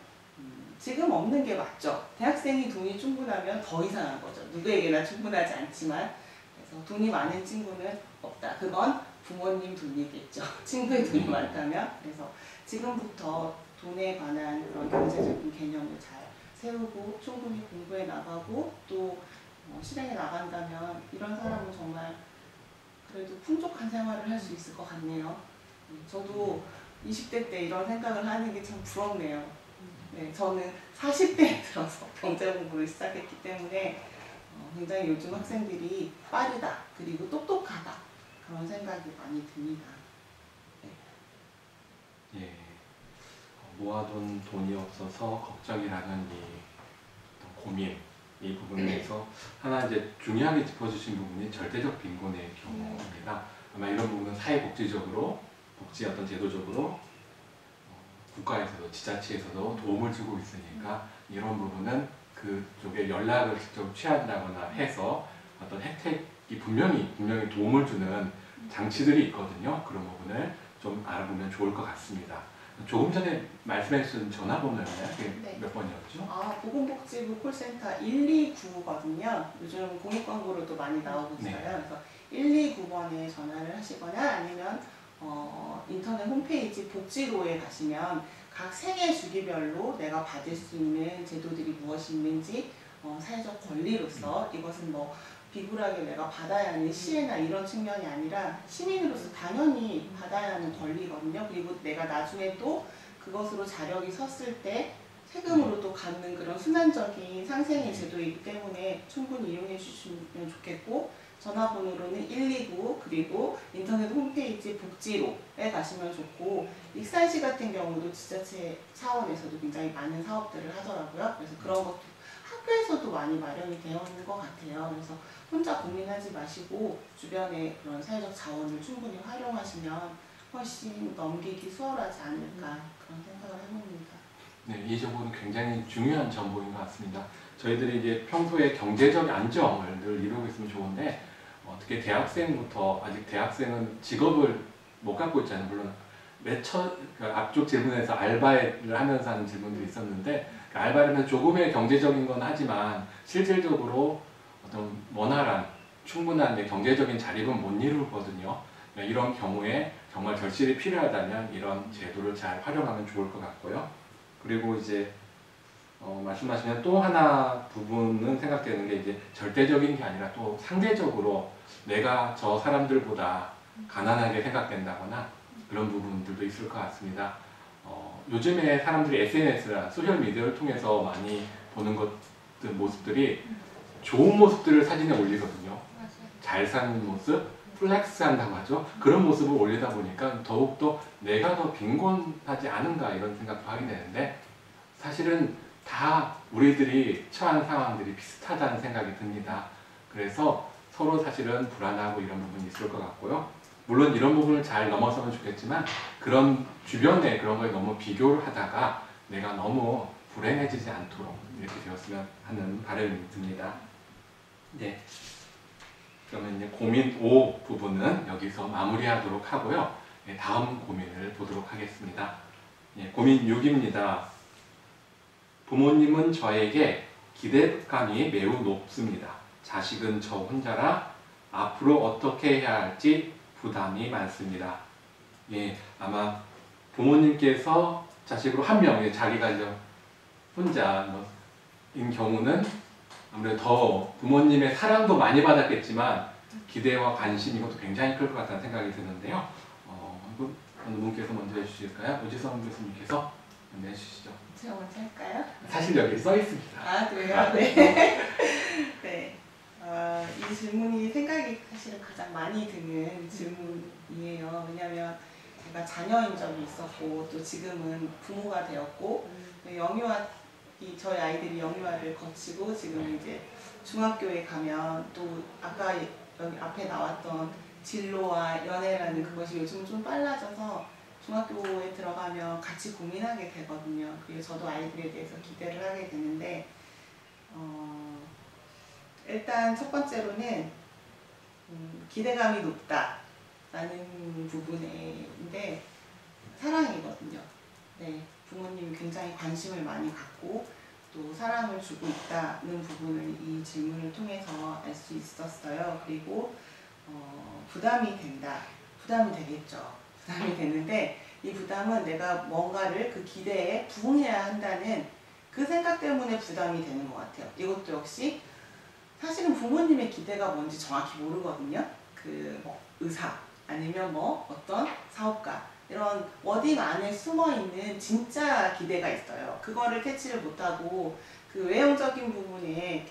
지금 없는 게 맞죠. 대학생이 돈이 충분하면 더 이상한 거죠. 누구에게나 충분하지 않지만 그래서 돈이 많은 친구는 없다. 그건 부모님 돈이겠죠. 친구의 돈이 많다면. 그래서 지금부터 돈에 관한 그런 경제적인 개념을 잘 세우고 충분히 공부해 나가고 또 실행해 나간다면 이런 사람은 정말 그래도 풍족한 생활을 할 수 있을 것 같네요. 저도 20대 때 이런 생각을 하는 게 참 부럽네요. 네, 저는 40대에 들어서 경제 공부를 시작했기 때문에 굉장히 요즘 학생들이 빠르다 그리고 똑똑하다 그런 생각이 많이 듭니다. 네. 예, 모아둔 돈이 없어서 걱정이라는 이 고민 이 부분에 대해서 하나 이제 중요하게 짚어주신 부분이 절대적 빈곤의 경우입니다. 아마 이런 부분은 사회복지적으로 복지 어떤 제도적으로 국가에서도 지자체에서도 도움을 주고 있으니까 이런 부분은 그쪽에 연락을 직접 취한다거나 해서 어떤 혜택이 분명히 도움을 주는 장치들이 있거든요. 그런 부분을 좀 알아보면 좋을 것 같습니다. 조금 전에 말씀해 주신 전화번호였나요? 네. 몇 번이었죠? 보건복지부 콜센터 129거든요. 요즘 공익광고로도 많이 나오고 있어요. 네. 그래서 129번에 전화를 하시거나 아니면 인터넷 홈페이지 복지로에 가시면 각 생애 주기별로 내가 받을 수 있는 제도들이 무엇이 있는지 사회적 권리로서 이것은 뭐 비굴하게 내가 받아야 하는 시혜나 이런 측면이 아니라 시민으로서 당연히 받아야 하는 권리거든요. 그리고 내가 나중에 또 그것으로 자력이 섰을 때 세금으로 또 갖는 그런 순환적인 상생의 제도이기 때문에 충분히 이용해 주시면 좋겠고, 전화번호로는 129 그리고 인터넷 홈페이지 복지로에 가시면 좋고, 익산시 같은 경우도 지자체 차원에서도 굉장히 많은 사업들을 하더라고요. 그래서 그런 것도 학교에서도 많이 마련이 되어 있는 것 같아요. 그래서 혼자 고민하지 마시고 주변에 그런 사회적 자원을 충분히 활용하시면 훨씬 넘기기 수월하지 않을까 그런 생각을 해봅니다. 네, 이 정보는 굉장히 중요한 정보인 것 같습니다. 저희들이 이제 평소에 경제적 안정을 늘 이루고 있으면 좋은데, 어떻게 대학생부터, 아직 대학생은 직업을 못 갖고 있잖아요. 물론 앞쪽 질문에서 알바를 하면서 하는 질문도 있었는데, 알바를 하면서 조금의 경제적인 건 하지만 실질적으로 어떤 원활한 충분한 경제적인 자립은 못 이루거든요. 이런 경우에 정말 절실히 필요하다면 이런 제도를 잘 활용하면 좋을 것 같고요. 그리고 이제 말씀하시면 또 하나 부분은 생각되는 게, 이제 절대적인 게 아니라 또 상대적으로 내가 저 사람들보다 가난하게 생각된다거나 그런 부분들도 있을 것 같습니다. 요즘에 사람들이 SNS나 소셜미디어를 통해서 많이 보는 모습들이 좋은 모습들을 사진에 올리거든요. 잘 사는 모습, 플렉스 한다고 하죠. 그런 모습을 올리다 보니까 더욱더 내가 더 빈곤하지 않은가 이런 생각도 하게 되는데, 사실은 다 우리들이 처한 상황들이 비슷하다는 생각이 듭니다. 그래서 서로 사실은 불안하고 이런 부분이 있을 것 같고요. 물론 이런 부분을 잘 넘어서면 좋겠지만, 그런 주변에 그런 거에 너무 비교를 하다가 내가 너무 불행해지지 않도록 이렇게 되었으면 하는 바람이 듭니다. 네. 그러면 이제 고민 5 부분은 여기서 마무리하도록 하고요. 네, 다음 고민을 보도록 하겠습니다. 네, 고민 6입니다. 부모님은 저에게 기대감이 매우 높습니다. 자식은 저 혼자라 앞으로 어떻게 해야 할지 부담이 많습니다. 예, 아마 부모님께서 자식으로 한 명, 자기가 이제 혼자인 경우는 아무래도 더 부모님의 사랑도 많이 받았겠지만 기대와 관심 이것도 굉장히 클 것 같다는 생각이 드는데요. 어느 분께서 먼저 해주실까요? 오지성 교수님께서 먼저 해주시죠. 제가 먼저 할까요? 사실 여기 써 있습니다. 아, 그래요? 네. 네. 이 질문이 생각이 사실은 가장 많이 드는 질문이에요. 왜냐하면 제가 자녀인 적이 있었고, 또 지금은 부모가 되었고, 저희 아이들이 영유아를 거치고 지금 이제 중학교에 가면 또 아까 여기 앞에 나왔던 진로와 연애라는 그것이 요즘 좀 빨라져서 중학교에 들어가면 같이 고민하게 되거든요. 그리고 저도 아이들에 대해서 기대를 하게 되는데, 일단 첫 번째로는 기대감이 높다라는 부분인데 사랑이거든요. 네, 부모님이 굉장히 관심을 많이 갖고 또 사랑을 주고 있다는 부분을 이 질문을 통해서 알 수 있었어요. 그리고 부담이 된다. 부담이 되겠죠. 부담이 되는데 이 부담은 내가 뭔가를 그 기대에 부응해야 한다는 그 생각 때문에 부담이 되는 것 같아요. 이것도 역시 사실은 부모님의 기대가 뭔지 정확히 모르거든요. 뭐 의사 아니면 뭐 어떤 사업가 이런 워딩 안에 숨어있는 진짜 기대가 있어요. 그거를 캐치를 못하고 그 외형적인 부분에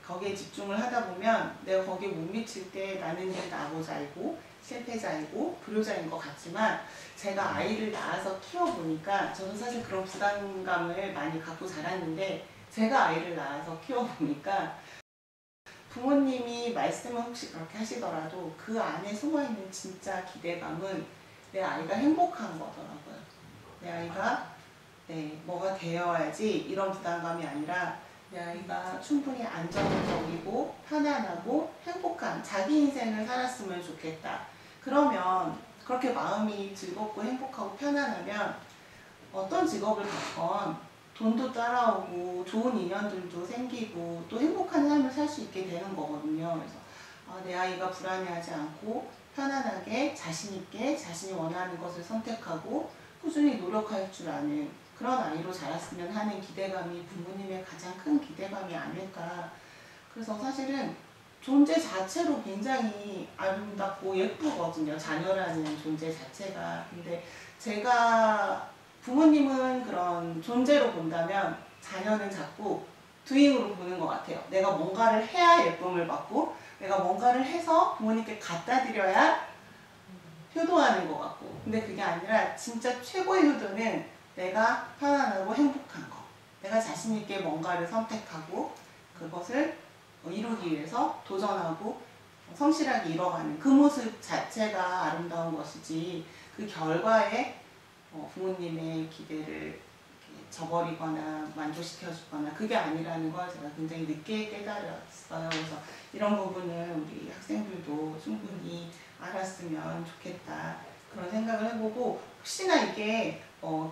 거기에 집중을 하다 보면 내가 거기에 못 미칠 때 나는 나보자이고 실패자이고 불효자인 것 같지만, 제가 아이를 낳아서 키워보니까 저는 사실 그런 부담감을 많이 갖고 자랐는데, 제가 아이를 낳아서 키워보니까 부모님이 말씀을 혹시 그렇게 하시더라도 그 안에 숨어있는 진짜 기대감은 내 아이가 행복한 거더라고요. 내 아이가 뭐가 되어야지 이런 부담감이 아니라 내 아이가 충분히 안정적이고 편안하고 행복한 자기 인생을 살았으면 좋겠다. 그러면 그렇게 마음이 즐겁고 행복하고 편안하면 어떤 직업을 갖건 돈도 따라오고 좋은 인연들도 생기고 또 행복한 삶을 살 수 있게 되는 거거든요. 그래서 내 아이가 불안해하지 않고 편안하게 자신있게 자신이 원하는 것을 선택하고 꾸준히 노력할 줄 아는 그런 아이로 자랐으면 하는 기대감이 부모님의 가장 큰 기대감이 아닐까. 그래서 사실은 존재 자체로 굉장히 아름답고 예쁘거든요. 자녀라는 존재 자체가. 근데 제가 부모님은 그런 존재로 본다면 자녀는 자꾸 도잉으로 보는 것 같아요. 내가 뭔가를 해야 예쁨을 받고 내가 뭔가를 해서 부모님께 갖다 드려야 효도하는 것 같고, 근데 그게 아니라 진짜 최고의 효도는 내가 편안하고 행복한 거, 내가 자신있게 뭔가를 선택하고 그것을 이루기 위해서 도전하고 성실하게 이뤄가는 그 모습 자체가 아름다운 것이지, 그 결과에 부모님의 기대를 저버리거나 만족시켜주거나 그게 아니라는 걸 제가 굉장히 늦게 깨달았어요. 그래서 이런 부분은 우리 학생들도 충분히 알았으면 좋겠다, 그런 생각을 해보고, 혹시나 이게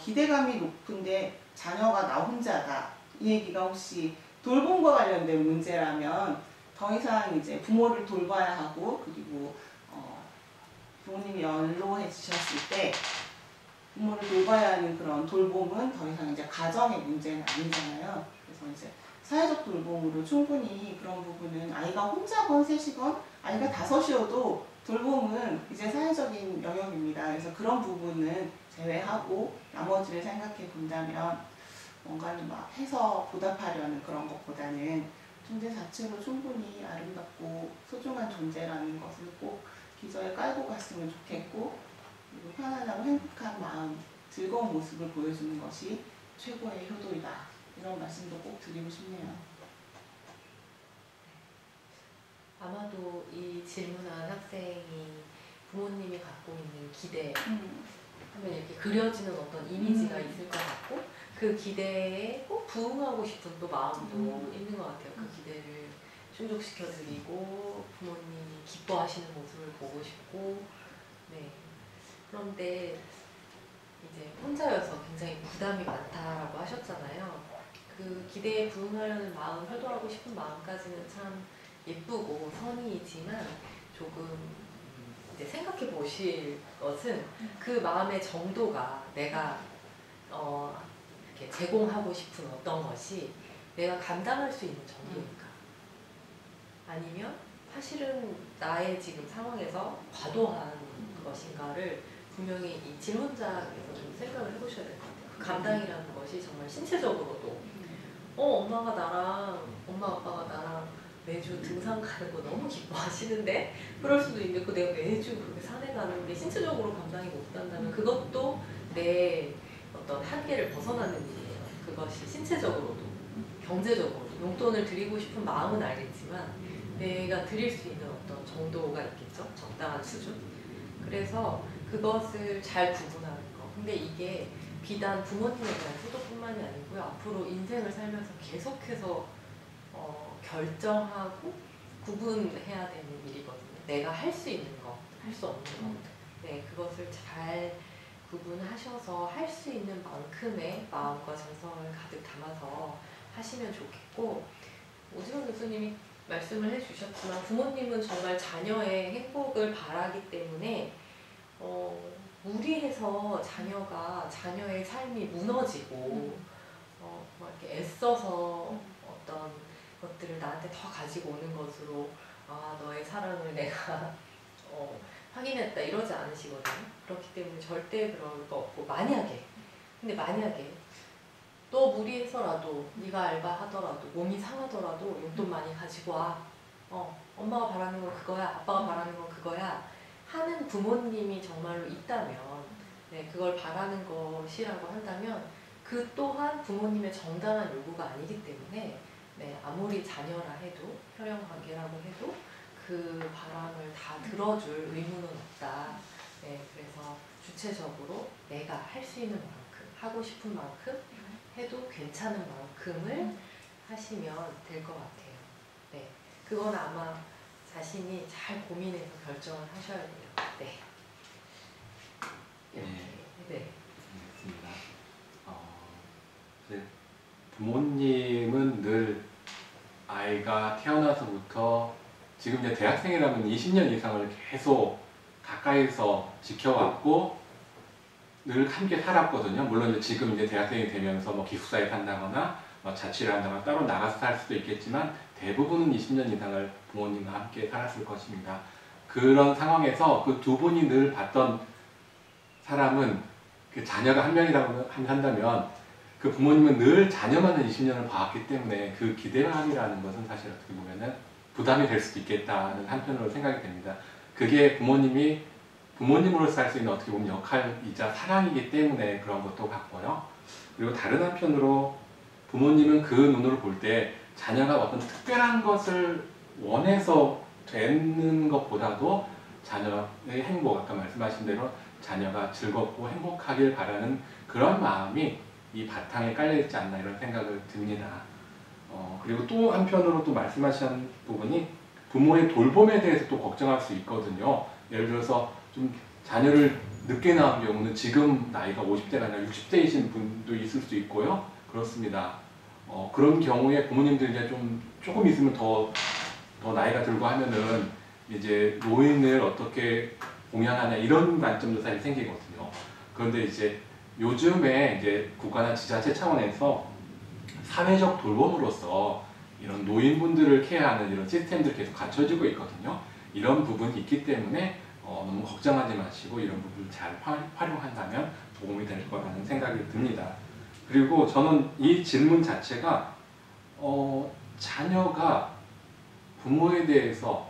기대감이 높은데 자녀가 나 혼자다, 이 얘기가 혹시 돌봄과 관련된 문제라면 더 이상 이제 부모를 돌봐야 하고, 그리고 부모님이 연로해지셨을 때 부모를 돌봐야 하는 그런 돌봄은 더 이상 이제 가정의 문제는 아니잖아요. 그래서 이제 사회적 돌봄으로 충분히 그런 부분은 아이가 혼자건 셋이건 아이가 다섯이어도 돌봄은 이제 사회적인 영역입니다. 그래서 그런 부분은 제외하고 나머지를 생각해 본다면 뭔가를 막 해서 보답하려는 그런 것보다는 존재 자체로 충분히 아름답고 소중한 존재라는 것을 꼭 기저에 깔고 갔으면 좋겠고, 그리고 편안하고 행복한 마음, 즐거운 모습을 보여주는 것이 최고의 효도이다, 이런 말씀도 꼭 드리고 싶네요. 아마도 이 질문한 학생이 부모님이 갖고 있는 기대 하면 이렇게 그려지는 어떤 이미지가 있을 것 같고, 그 기대에 꼭 부응하고 싶은 또 마음도 있는 것 같아요. 그 기대를 충족시켜드리고 부모님이 기뻐하시는 모습을 보고 싶고. 네. 그런데 이제 혼자여서 굉장히 부담이 많다라고 하셨잖아요. 그 기대에 부응하려는 마음, 효도하고 싶은 마음까지는 참 예쁘고 선의이지만, 조금 이제 생각해 보실 것은 그 마음의 정도가 내가 이렇게 제공하고 싶은 어떤 것이 내가 감당할 수 있는 정도일까? 아니면 사실은 나의 지금 상황에서 과도한 것인가를 분명히 이 질문자께서 좀 생각을 해보셔야 될 것 같아요. 그 감당이라는 것이 정말 신체적으로도 엄마 아빠가 나랑 매주 등산 가는 거 너무 기뻐하시는데, 그럴 수도 있는데 그 내가 매주 그렇게 산에 가는 게 신체적으로 감당이 못한다면 그것도 내 어떤 한계를 벗어나는 일이에요. 그것이 신체적으로도 경제적으로도 용돈을 드리고 싶은 마음은 알겠지만 내가 드릴 수 있는 어떤 정도가 있겠죠. 적당한 수준. 그래서 그것을 잘 구분하는 거. 근데 이게 비단 부모님에 대한 효도뿐만이 아니고요. 앞으로 인생을 살면서 계속해서 결정하고 구분해야 되는 일이거든요. 내가 할 수 있는 것, 할 수 없는 것. 네, 그것을 잘 구분하셔서 할 수 있는 만큼의 마음과 정성을 가득 담아서 하시면 좋겠고, 오지원 교수님이 말씀을 해주셨지만 부모님은 정말 자녀의 행복을 바라기 때문에 무리해서 자녀의 삶이 무너지고 막 이렇게 애써서 어떤 것들을 나한테 더 가지고 오는 것으로 너의 사랑을 내가 확인했다 이러지 않으시거든요. 그렇기 때문에 절대 그럴 거 없고, 만약에 너 무리해서라도 네가 알바하더라도 몸이 상하더라도 용돈 많이 가지고 와, 엄마가 바라는 건 그거야, 아빠가 바라는 건 그거야 하는 부모님이 정말로 있다면, 네, 그걸 바라는 것이라고 한다면 그 또한 부모님의 정당한 요구가 아니기 때문에, 네, 아무리 자녀라 해도, 혈연관계라고 해도 그 바람을 다 들어줄 의무는 없다. 네, 그래서 주체적으로 내가 할 수 있는 만큼, 하고 싶은 만큼 해도 괜찮은 만큼을 하시면 될 것 같아요. 네, 그건 아마 자신이 잘 고민해서 결정을 하셔야 돼요. 네. 이렇게. 네. 알겠습니다. 이제 부모님은 늘 아이가 태어나서부터 지금 이제 대학생이라면 20년 이상을 계속 가까이서 지켜왔고 늘 함께 살았거든요. 물론 이제 지금 이제 대학생이 되면서 뭐 기숙사에 산다거나 뭐 자취를 한다거나 따로 나가서 살 수도 있겠지만 대부분은 20년 이상을 부모님과 함께 살았을 것입니다. 그런 상황에서 그 두 분이 늘 봤던 사람은 그 자녀가 한 명이라고 한다면 그 부모님은 늘 자녀만을 20년을 봐왔기 때문에 그 기대감이라는 것은 사실 어떻게 보면은 부담이 될 수도 있겠다는 한편으로 생각이 됩니다. 그게 부모님이 부모님으로서 할 수 있는 어떻게 보면 역할이자 사랑이기 때문에 그런 것도 같고요. 그리고 다른 한편으로 부모님은 그 눈으로 볼 때 자녀가 어떤 특별한 것을 원해서 되는 것보다도 자녀의 행복, 아까 말씀하신 대로 자녀가 즐겁고 행복하길 바라는 그런 마음이 이 바탕에 깔려있지 않나 이런 생각을 듭니다. 그리고 또 한편으로 또 말씀하신 부분이 부모의 돌봄에 대해서 또 걱정할 수 있거든요. 예를 들어서 좀 자녀를 늦게 낳은 경우는 지금 나이가 50대가 아니라 60대이신 분도 있을 수 있고요. 그렇습니다. 그런 경우에 부모님들이 이제 조금 있으면 더 나이가 들고 하면은 이제 노인을 어떻게 봉양하냐 이런 관점도 사실 생기거든요. 그런데 이제 요즘에 이제 국가나 지자체 차원에서 사회적 돌봄으로서 이런 노인분들을 케어하는 이런 시스템들이 계속 갖춰지고 있거든요. 이런 부분이 있기 때문에 너무 걱정하지 마시고 이런 부분을 잘 활용한다면 도움이 될 거라는 생각이 듭니다. 그리고 저는 이 질문 자체가 자녀가 부모에 대해서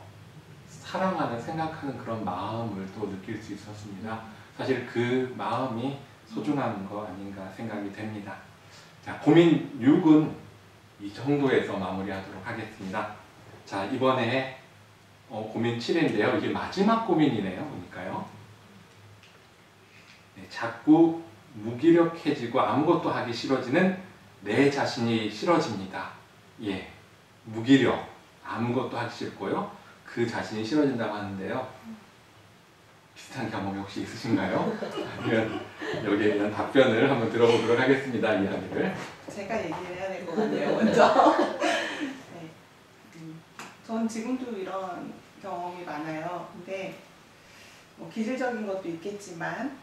사랑하는, 생각하는 그런 마음을 또 느낄 수 있었습니다. 사실 그 마음이 소중한 거 아닌가 생각이 됩니다. 자, 고민 6은 이 정도에서 마무리하도록 하겠습니다. 자, 이번에 고민 7인데요. 이게 마지막 고민이네요. 보니까요. 네, 자꾸 무기력해지고 아무것도 하기 싫어지는 내 자신이 싫어집니다. 예, 무기력, 아무것도 하기 싫고요. 그 자신이 싫어진다고 하는데요. 비슷한 경험이 혹시 있으신가요? 아니면 여기에 대한 답변을 한번 들어보도록 하겠습니다. 이야기를. 제가 얘기를 해야 될 것 같네요, 먼저. 네. 전 지금도 이런 경험이 많아요. 근데 뭐 기질적인 것도 있겠지만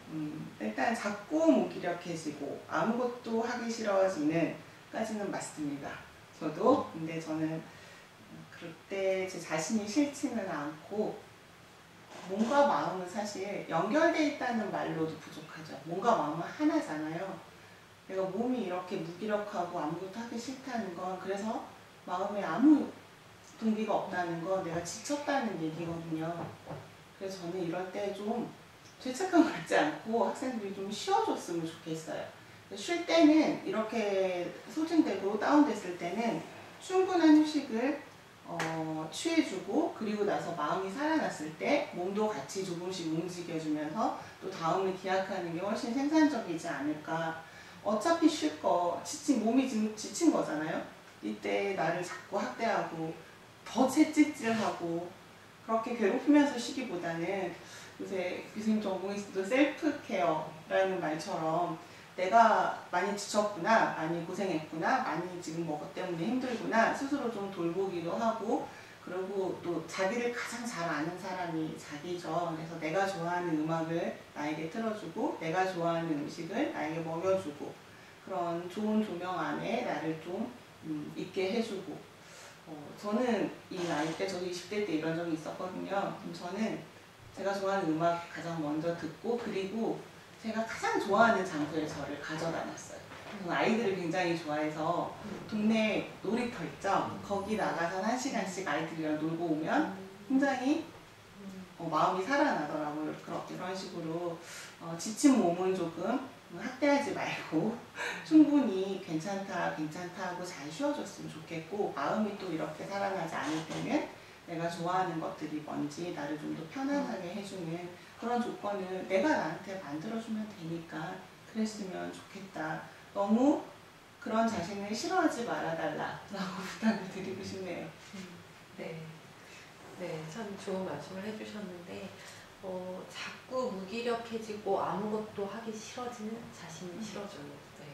일단 자꾸 무기력해지고 아무것도 하기 싫어지는 까지는 맞습니다. 저도. 근데 저는 그럴 때 제 자신이 싫지는 않고 몸과 마음은 사실 연결되어 있다는 말로도 부족하죠. 몸과 마음은 하나잖아요. 내가 몸이 이렇게 무기력하고 아무것도 하기 싫다는 건 그래서 마음에 아무 동기가 없다는 건 내가 지쳤다는 얘기거든요. 그래서 저는 이럴 때 좀 죄책감 갖지 않고 학생들이 좀 쉬어줬으면 좋겠어요. 쉴 때는 이렇게 소진되고 다운됐을 때는 충분한 휴식을 취해주고 그리고 나서 마음이 살아났을 때 몸도 같이 조금씩 움직여주면서 또 다음을 기약하는 게 훨씬 생산적이지 않을까. 어차피 쉴 거 몸이 지금 지친 거잖아요. 이때 나를 자꾸 학대하고 더 채찍질하고 그렇게 괴롭히면서 쉬기보다는 요새 교수님 전공에서도 셀프 케어라는 말처럼 내가 많이 지쳤구나, 많이 고생했구나, 많이 지금 뭐것 때문에 힘들구나 스스로 좀 돌보기도 하고 그리고 또 자기를 가장 잘 아는 사람이 자기죠. 그래서 내가 좋아하는 음악을 나에게 틀어주고 내가 좋아하는 음식을 나에게 먹여주고 그런 좋은 조명 안에 나를 좀 있게 해주고 저는 이 나이 때 저도 20대 때 이런 적이 있었거든요. 저는 제가 좋아하는 음악 가장 먼저 듣고 그리고 제가 가장 좋아하는 장소에 저를 가져다 놨어요. 저는 아이들을 굉장히 좋아해서 동네 놀이터 있죠? 거기 나가서 1시간씩 아이들이랑 놀고 오면 굉장히 마음이 살아나더라고요. 이런 식으로 지친 몸은 조금 학대하지 말고 충분히 괜찮다 하고 잘 쉬어줬으면 좋겠고 마음이 또 이렇게 살아나지 않을 때는 내가 좋아하는 것들이 뭔지 나를 좀 더 편안하게 해주는 그런 조건을 내가 나한테 만들어주면 되니까 그랬으면 좋겠다. 너무 그런 자신을 싫어하지 말아달라라고 부탁을 드리고 싶네요. 네. 네, 참 좋은 말씀을 해주셨는데, 자꾸 무기력해지고 아무것도 하기 싫어지는 자신이 싫어져요. 네.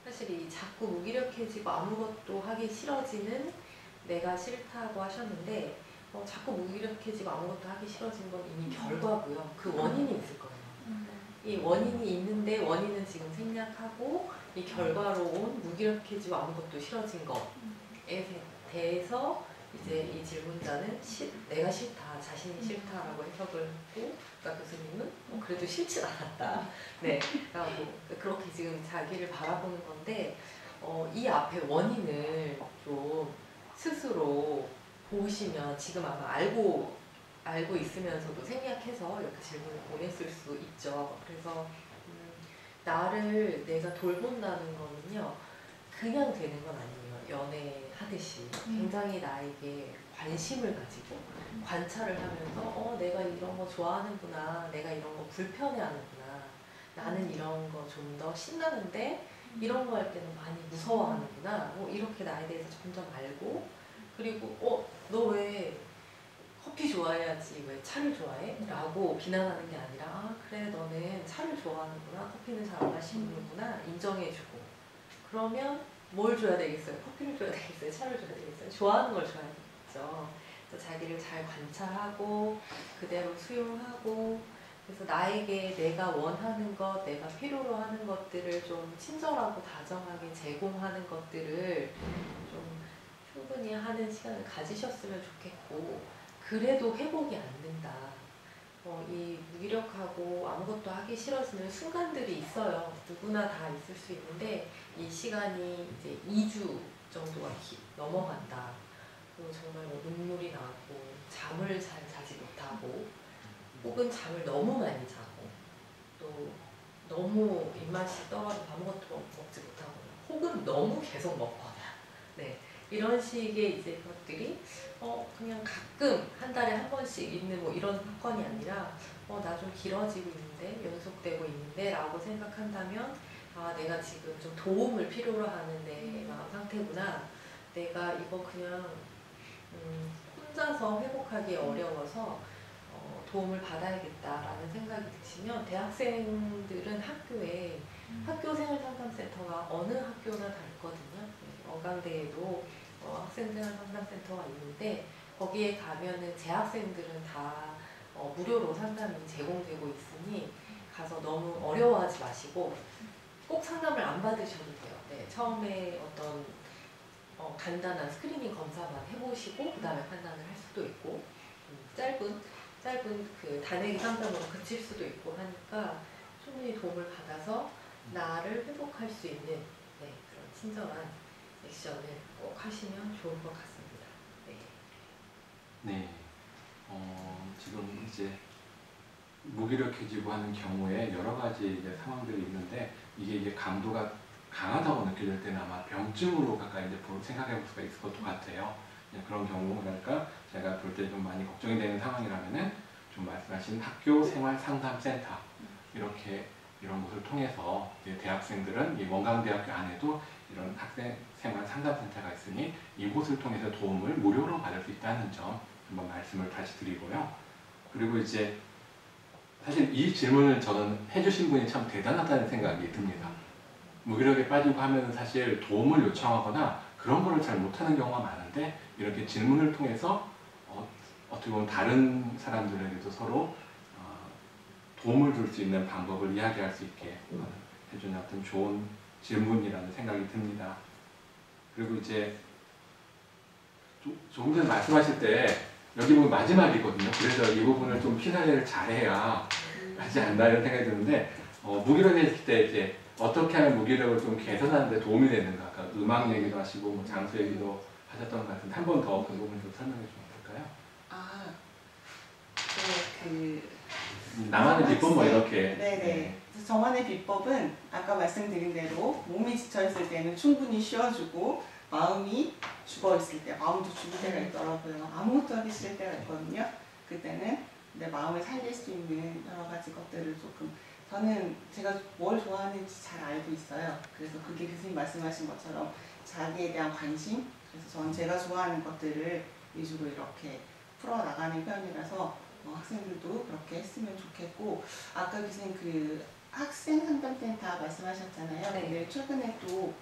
사실 이 자꾸 무기력해지고 아무것도 하기 싫어지는 내가 싫다고 하셨는데, 자꾸 무기력해지고 아무것도 하기 싫어진 건 이미 결과고요. 그 원인이 있을 거예요. 이 원인이 있는데 원인은 지금 생략하고 이 결과로 온 무기력해지고 아무것도 싫어진 것에 대해서 이제 이 질문자는 내가 싫다, 자신이 싫다라고 해석을 했고, 그러니까 교수님은 그래도 싫진 않았다. 네, 라고 그렇게 지금 자기를 바라보는 건데, 이 앞에 원인을 좀 스스로 보시면 지금 아마 알고 있으면서도 생략해서 이렇게 질문을 보냈을 수 있죠. 그래서 나를 내가 돌본다는 거는요, 그냥 되는 건 아니에요. 연애하듯이 굉장히 나에게 관심을 가지고 관찰을 하면서 내가 이런 거 좋아하는구나, 내가 이런 거 불편해하는구나, 나는 이런 거 좀 더 신나는데 이런 거 할 때는 많이 무서워하는구나, 이렇게 나에 대해서 점점 알고, 그리고 너 왜 커피 좋아해야지 왜 차를 좋아해? 라고 비난하는 게 아니라, 아 그래 너는 차를 좋아하는구나, 커피는 잘 안 마시는구나 인정해주고, 그러면 뭘 줘야 되겠어요? 커피를 줘야 되겠어요? 차를 줘야 되겠어요? 좋아하는 걸 줘야겠죠. 그래서 자기를 잘 관찰하고 그대로 수용하고, 그래서 나에게 내가 원하는 것, 내가 필요로 하는 것들을 좀 친절하고 다정하게 제공하는 것들을 좀 충분히 하는 시간을 가지셨으면 좋겠고, 그래도 회복이 안 된다. 이 무기력하고 아무것도 하기 싫어지는 순간들이 있어요. 누구나 다 있을 수 있는데, 이 시간이 이제 2주 정도가 넘어간다. 그리고 정말 눈물이 나고, 잠을 잘 자지 못하고, 혹은 잠을 너무 많이 자고, 또 너무 입맛이 떨어져 아무것도 먹지 못하거나, 혹은 너무 계속 먹거나, 네. 이런 식의 이제 것들이 그냥 가끔 한 달에 한 번씩 있는 이런 사건이 아니라 나 좀 길어지고 있는데, 연속되고 있는데 라고 생각한다면, 아 내가 지금 좀 도움을 필요로 하는 내 마음 상태구나, 내가 이거 그냥 혼자서 회복하기 어려워서 도움을 받아야겠다라는 생각이 드시면, 대학생들은 학교에 학교생활상담센터가 어느 학교나 다 있거든요. 어강대에도 학생생활상담센터가 있는데, 거기에 가면은 재학생들은 다 무료로 상담이 제공되고 있으니 가서 너무 어려워하지 마시고 꼭 상담을 안 받으셔도 돼요. 네, 처음에 어떤 간단한 스크리닝 검사만 해보시고 그 다음에 판단을 할 수도 있고, 짧은 그 단회기 상담으로 그칠 수도 있고 하니까 충분히 도움을 받아서 나를 회복할 수 있는 그런 친절한 액션을 꼭 하시면 좋을 것 같습니다. 네. 지금 이제 무기력해지고 하는 경우에 여러 가지 이제 상황들이 있는데, 이게 강도가 강하다고 느껴질 때는 아마 병증으로 가까이 이제 생각해 볼 수가 있을 것 같아요. 그런 경우랄까, 제가 볼 때 좀 많이 걱정이 되는 상황이라면은 좀 말씀하신 학교 생활 상담센터, 이런 곳을 통해서 대학생들은 이 원광대학교 안에도 이런 학생 생활 상담센터가 있으니 이곳을 통해서 도움을 무료로 받을 수 있다는 점 한번 말씀을 다시 드리고요. 그리고 이제 사실 이 질문을 저는 해주신 분이 참 대단하다는 생각이 듭니다. 무기력에 빠지고 하면 사실 도움을 요청하거나 그런 거를 잘 못하는 경우가 많은데, 이렇게 질문을 통해서 어떻게 보면 다른 사람들에게도 서로 도움을 줄 수 있는 방법을 이야기할 수 있게 해주는 어떤 좋은 질문이라는 생각이 듭니다. 그리고 이제 조금 전에 말씀하실 때 여기 보면 마지막이거든요. 그래서 이 부분을 좀 피사를 잘해야 하지 않나 이런 생각이 드는데, 무기력했을 때 이제 어떻게 하면 무기력을 좀 개선하는 데 도움이 되는가, 아까 음악 얘기도 하시고 장소 얘기도 하셨던 것 같은데, 한 번 더 그 부분 좀 설명해 주면 될까요? 나만의 비법 이렇게. 네네. 그래서 저만의 비법은 아까 말씀드린 대로 몸이 지쳐있을 때는 충분히 쉬어주고, 마음이 죽어있을 때, 마음도 죽을 때가 있더라고요. 아무것도 하기 싫을 때가 있거든요. 그때는 내 마음을 살릴 수 있는 여러 가지 것들을 조금 저는 제가 뭘 좋아하는지 잘 알고 있어요. 그래서 그게 교수님 말씀하신 것처럼 자기에 대한 관심, 그래서 저는 제가 좋아하는 것들을 위주로 이렇게 풀어나가는 편이라서 학생들도 그렇게 했으면 좋겠고, 아까 교수님 그 학생 상담센터 말씀하셨잖아요. 네. 근데 최근에 또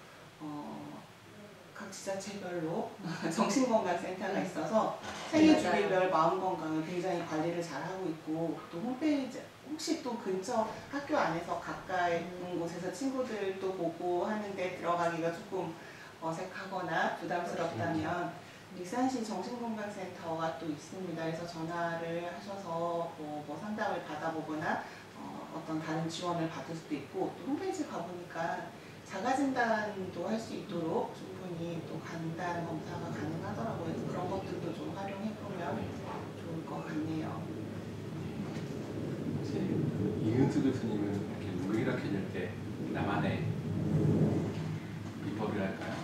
각 지자체별로 정신건강센터가 있어서 생애 주기별 마음 건강을 굉장히 관리를 잘 하고 있고, 또 홈페이지 혹시 또 근처 학교 안에서 가까이 있는 곳에서 친구들도 보고 하는데 들어가기가 조금 어색하거나 부담스럽다면 익산시 정신건강센터가 또 있습니다. 그래서 전화를 하셔서 뭐 상담을 받아보거나 어떤 다른 지원을 받을 수도 있고, 또 홈페이지 가보니까 자가진단도 할 수 있도록 충분히 또 간단 검사가 가능하더라고요. 그래서 그런 것들도 좀 활용해보면 좋을 것 같네요. 이은수 교수님은 이렇게 무기력해질 때 나만의 비법이랄까요?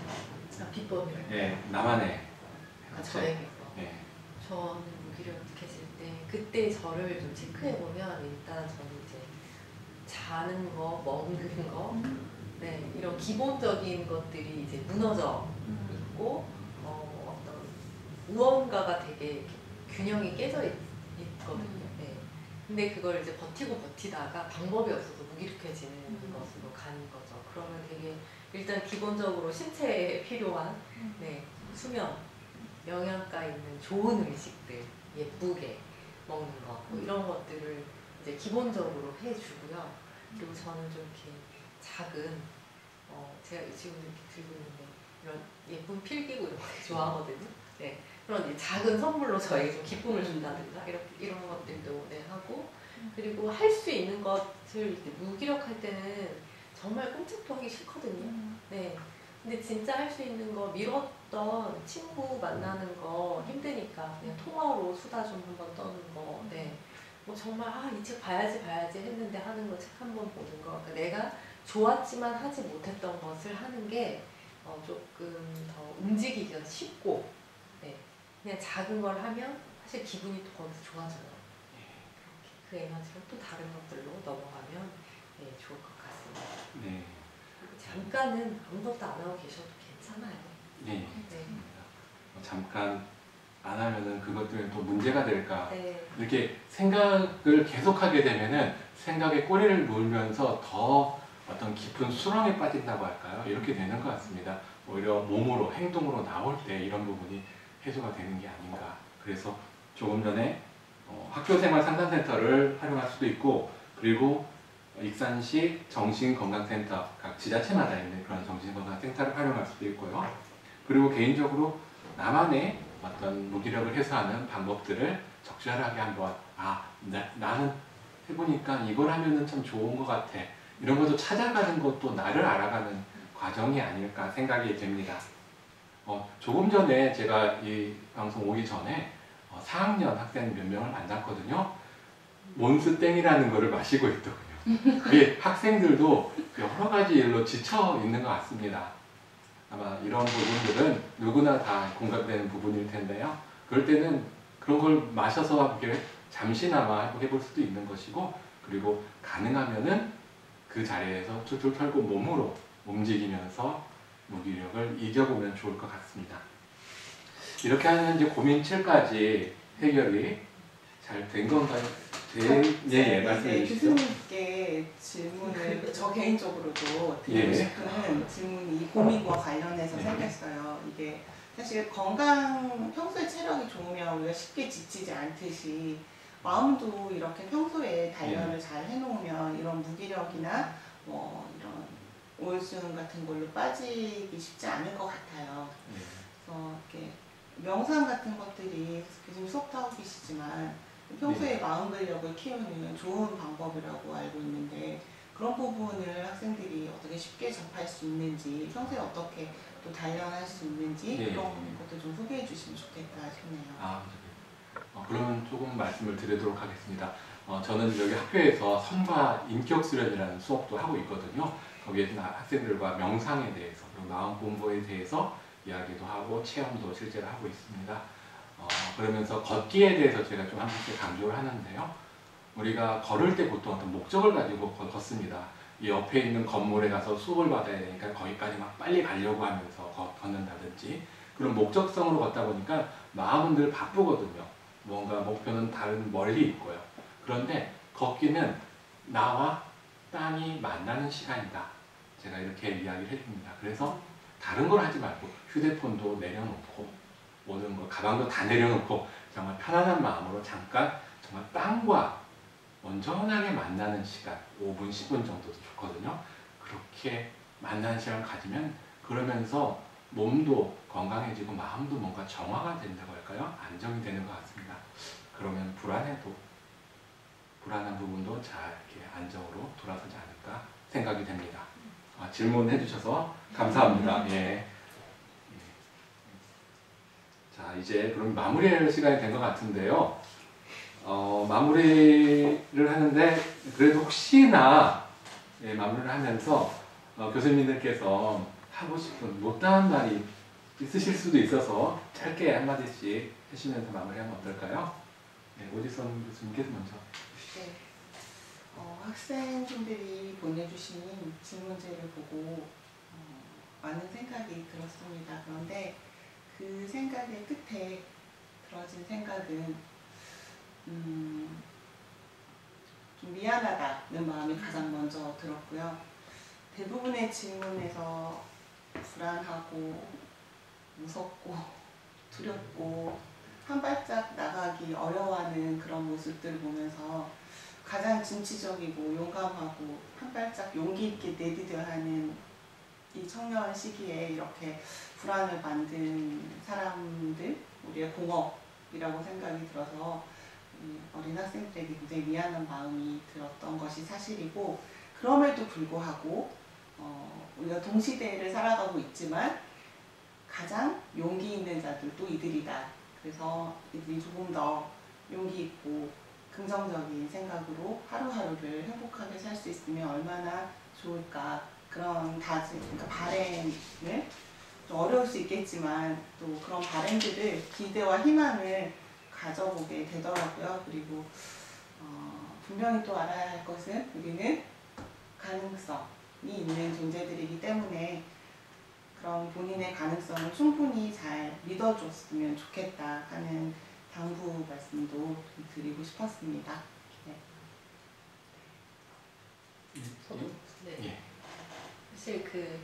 비법이요? 네, 나만의 저에게서. 네. 저는 무기력해질 때 그때 저를 좀 체크해보면 일단 저는 이제 자는 거, 먹는 거, 네, 이런 기본적인 것들이 이제 무너져 있고 어떤 무언가가 되게 균형이 깨져 있거든요. 네. 근데 그걸 이제 버티다가 방법이 없어서 무기력해지는 것으로 가는 거죠. 그러면 되게 일단 기본적으로 신체에 필요한 네, 수면, 영양가 있는 좋은 음식들, 예쁘게 먹는 거, 뭐 이런 것들을 이제 기본적으로 해주고요. 그리고 저는 좀 이렇게 작은 제가 지금 이렇게 들고 있는데 이런 예쁜 필기구 이런 거 되게 좋아하거든요. 네, 그런 이제 작은 선물로 저에게 좀 기쁨을 준다든가 이런 것들도 네, 하고, 그리고 할 수 있는 것을 이제 무기력할 때는 정말 꼼짝도 하기 싫거든요. 네. 근데 진짜 할 수 있는 거, 미뤘던 친구 만나는 거 힘드니까 그냥 통화로 수다 좀 한번 떠는 거, 네. 뭐 정말 이 책 봐야지 했는데 하는 거, 책 한번 보는 거, 그러니까 내가 좋았지만 하지 못했던 것을 하는 게 조금 더 움직이기가 쉽고, 네. 그냥 작은 걸 하면 사실 기분이 더 좋아져요. 그 에너지로 또 다른 것들로 넘어가면 네, 좋을 것 같습니다. 네. 잠깐은 아무것도 안 하고 계셔도 괜찮아요. 네. 네. 잠깐 안 하면은 그것 때문에 또 문제가 될까. 네. 이렇게 생각을 계속하게 되면은 생각에 꼬리를 물면서 더 어떤 깊은 수렁에 빠진다고 할까요? 이렇게 되는 것 같습니다. 오히려 몸으로, 행동으로 나올 때 이런 부분이 해소가 되는 게 아닌가. 그래서 조금 전에 학교생활 상담센터를 활용할 수도 있고, 그리고 익산시 정신건강센터, 각 지자체마다 있는 그런 정신건강센터를 활용할 수도 있고요. 그리고 개인적으로 나만의 어떤 무기력을 해소하는 방법들을 적절하게 한번 나는 해보니까 이걸 하면은 참 좋은 것 같아. 이런 것도 찾아가는 것도 나를 알아가는 과정이 아닐까 생각이 됩니다. 조금 전에 제가 이 방송 오기 전에 4학년 학생 몇 명을 만났거든요. 몬스땡이라는 거를 마시고 있더군요. 그게 학생들도 여러 가지 일로 지쳐 있는 것 같습니다. 아마 이런 부분들은 누구나 다 공감되는 부분일 텐데요. 그럴 때는 그런 걸 마셔서 이렇게 잠시나마 해볼 수도 있는 것이고, 그리고 가능하면은 그 자리에서 툴툴 털고 몸으로 움직이면서 무기력을 이겨보면 좋을 것 같습니다. 이렇게 하면 이제 고민 7까지 해결이 잘 된 건가요? 예, 말씀해 주시죠. 교수님께 질문을 저 개인적으로도 드리고 싶은 질문이 이 고민과 관련해서 생겼어요. 이게 사실 평소에 체력이 좋으면 우리가 쉽게 지치지 않듯이 마음도 이렇게 평소에 단련을 잘 해놓으면 이런 무기력이나 뭐 이런 우울증 같은 걸로 빠지기 쉽지 않을 것 같아요. 그래서 이렇게 명상 같은 것들이 교수님 수업도 하고 계시지만 평소에 마음 근력을 키우는 좋은 방법이라고 알고 있는데, 그런 부분을 학생들이 어떻게 쉽게 접할 수 있는지, 평소에 어떻게 또 단련할 수 있는지 그런 것도 좀 소개해 주시면 좋겠다 싶네요. 그러면 조금 말씀을 드리도록 하겠습니다. 저는 여기 학교에서 선과 인격 수련이라는 수업도 하고 있거든요. 거기에서 학생들과 명상에 대해서, 그리고 마음 공부에 대해서 이야기도 하고 체험도 실제로 하고 있습니다. 그러면서 걷기에 대해서 제가 좀 한 번씩 강조를 하는데요. 우리가 걸을 때 보통 어떤 목적을 가지고 걷습니다. 이 옆에 있는 건물에 가서 수업을 받아야 되니까 거기까지 막 빨리 가려고 하면서 걷는다든지 그런 목적성으로 걷다 보니까 마음은 늘 바쁘거든요. 뭔가 목표는 다른 멀리 있고요. 그런데 걷기는 나와 땅이 만나는 시간이다. 제가 이렇게 이야기를 해줍니다. 그래서 다른 걸 하지 말고 휴대폰도 내려놓고 모든 거 가방도 다 내려놓고 정말 편안한 마음으로 잠깐 정말 땅과 온전하게 만나는 시간 5분, 10분 정도도 좋거든요. 그렇게 만나는 시간을 가지면 그러면서 몸도 건강해지고 마음도 뭔가 정화가 된다고 할까요? 안정이 되는 것 같습니다. 그러면 불안한 부분도 잘 이렇게 안정으로 돌아서지 않을까 생각이 됩니다. 질문해 주셔서 감사합니다. 예. 자, 이제 그럼 마무리할 시간이 된 것 같은데요. 마무리를 하는데 그래도 혹시나 마무리를 하면서 교수님들께서 하고 싶은 못다한 말이 있으실 수도 있어서 짧게 한마디씩 해주시면서 마무리하면 어떨까요? 오지선 교수님께서 먼저. 네. 학생분들이 보내주신 질문지를 보고 많은 생각이 들었습니다. 그런데 그 생각의 끝에 들어진 생각은 좀 미안하다는 마음이 가장 먼저 들었고요. 대부분의 질문에서 불안하고 무섭고 두렵고 한 발짝 나가기 어려워하는 그런 모습들을 보면서 가장 진취적이고 용감하고 한 발짝 용기 있게 내디뎌야 하는 이 청년 시기에 이렇게 불안을 만든 사람들, 우리의 공업이라고 생각이 들어서 어린 학생들에게 굉장히 미안한 마음이 들었던 것이 사실이고, 그럼에도 불구하고 우리가 동시대를 살아가고 있지만 가장 용기 있는 자들도 이들이다. 그래서 이들이 조금 더 용기 있고 긍정적인 생각으로 하루하루를 행복하게 살 수 있으면 얼마나 좋을까. 그런 그러니까 바램을 좀 어려울 수 있겠지만 또 그런 바램들을 기대와 희망을 가져보게 되더라고요. 그리고 분명히 또 알아야 할 것은 우리는 가능성이 있는 존재들이기 때문에 그런 본인의 가능성을 충분히 잘 믿어줬으면 좋겠다 하는 당부 말씀도 드리고 싶었습니다. 네. 저도 네. 예. 사실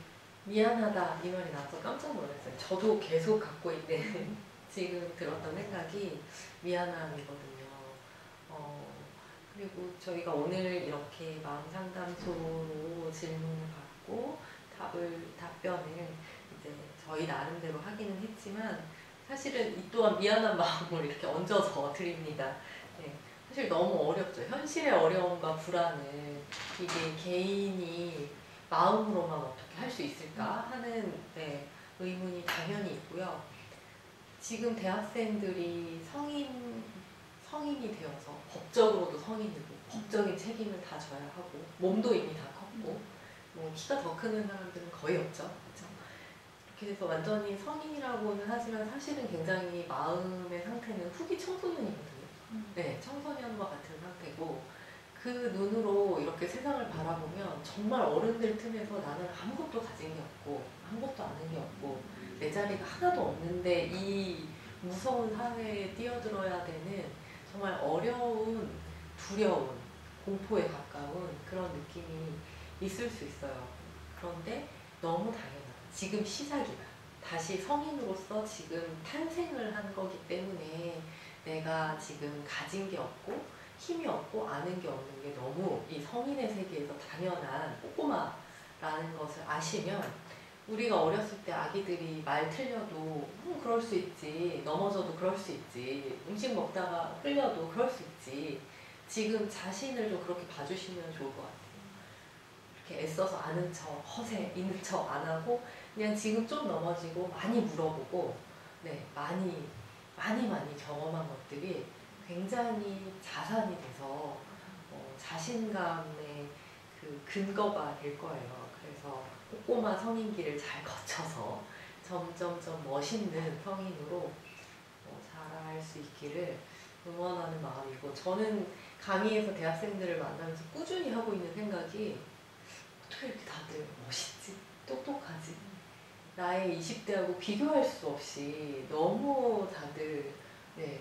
미안하다 이 말이 나서 깜짝 놀랐어요. 저도 계속 갖고 있는 지금 들었던 생각이 미안함이거든요. 그리고 저희가 오늘 이렇게 마음 상담소로 질문을 받고 답변을 이제 저희 나름대로 하기는 했지만 사실은 이 또한 미안한 마음을 이렇게 얹어서 드립니다. 네. 사실 너무 어렵죠. 현실의 어려움과 불안을 이게 개인이 마음으로만 어떻게 할 수 있을까 하는 의문이 당연히 있고요. 지금 대학생들이 성인이 되어서 법적으로도 성인이고 법적인 책임을 다 져야 하고 몸도 이미 다 컸고 뭐 키가 더 크는 사람들은 거의 없죠. 그렇죠? 이렇게 해서 완전히 성인이라고는 하지만 사실은 굉장히 마음의 상태는 후기 청소년이거든요. 네, 청소년과 같은 상태고 그 눈으로 이렇게 세상을 바라보면 정말 어른들 틈에서 나는 아무것도 가진 게 없고 아무것도 아는 게 없고 내 자리가 하나도 없는데 이 무서운 사회에 뛰어들어야 되는 정말 어려운, 두려운, 공포에 가까운 그런 느낌이 있을 수 있어요. 그런데 너무 당연하다. 지금 시작이다. 다시 성인으로서 지금 탄생을 한 거기 때문에 내가 지금 가진 게 없고 힘이 없고 아는 게 없는 게 너무 이 성인의 세계에서 당연한 꼬꼬마라는 것을 아시면 우리가 어렸을 때 아기들이 말 틀려도 그럴 수 있지, 넘어져도 그럴 수 있지, 음식 먹다가 끌려도 그럴 수 있지, 지금 자신을 좀 그렇게 봐주시면 좋을 것 같아요. 이렇게 애써서 아는 척, 허세, 있는 척 안 하고 그냥 지금 좀 넘어지고 많이 물어보고 많이 경험한 것들이 굉장히 자산이 돼서 자신감의 그 근거가 될 거예요. 그래서 꼬꼬마 성인기를 잘 거쳐서 점점점 멋있는 성인으로 자랄 수 있기를 응원하는 마음이고 저는 강의에서 대학생들을 만나면서 꾸준히 하고 있는 생각이 어떻게 이렇게 다들 멋있지? 똑똑하지? 나의 20대하고 비교할 수 없이 너무 다들 네,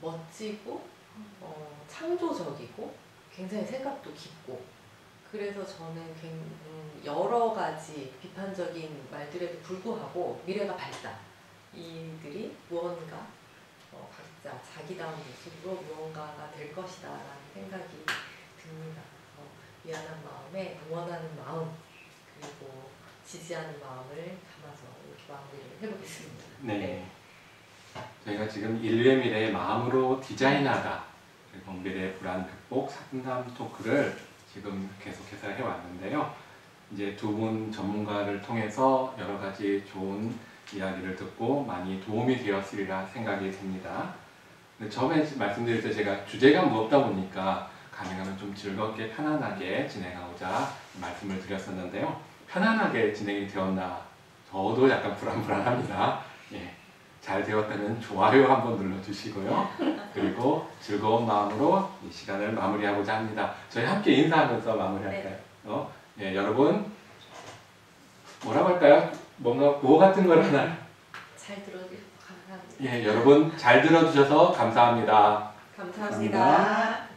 멋지고 창조적이고 굉장히 생각도 깊고 그래서 저는 여러 가지 비판적인 말들에도 불구하고 미래가 밝다. 이들이 무언가 각자 자기다운 모습으로 무언가가 될 것이다 라는 생각이 듭니다. 미안한 마음에 응원하는 마음 그리고 지지하는 마음을 담아서 이렇게 마무리를 해보겠습니다. 네. 저희가 지금 인류의 미래의 마음으로 디자인하다 그리고 미래의 불안 극복 상담 토크를 지금 계속해서 해왔는데요. 이제 두 분 전문가를 통해서 여러 가지 좋은 이야기를 듣고 많이 도움이 되었으리라 생각이 듭니다. 근데 처음에 말씀드릴 때 제가 주제가 무겁다 보니까 가능하면 좀 즐겁게 편안하게 진행하고자 말씀을 드렸었는데요. 편안하게 진행이 되었나 저도 약간 불안합니다. 예. 잘 되었다면 좋아요 한번 눌러주시고요. 그리고 즐거운 마음으로 이 시간을 마무리하고자 합니다. 저희 함께 인사하면서 마무리할까요? 예, 여러분 뭐라고 할까요? 뭔가 구호 같은 걸 하나 잘 들어주셔서 감사합니다. 예, 여러분 잘 들어주셔서 감사합니다. 감사합니다.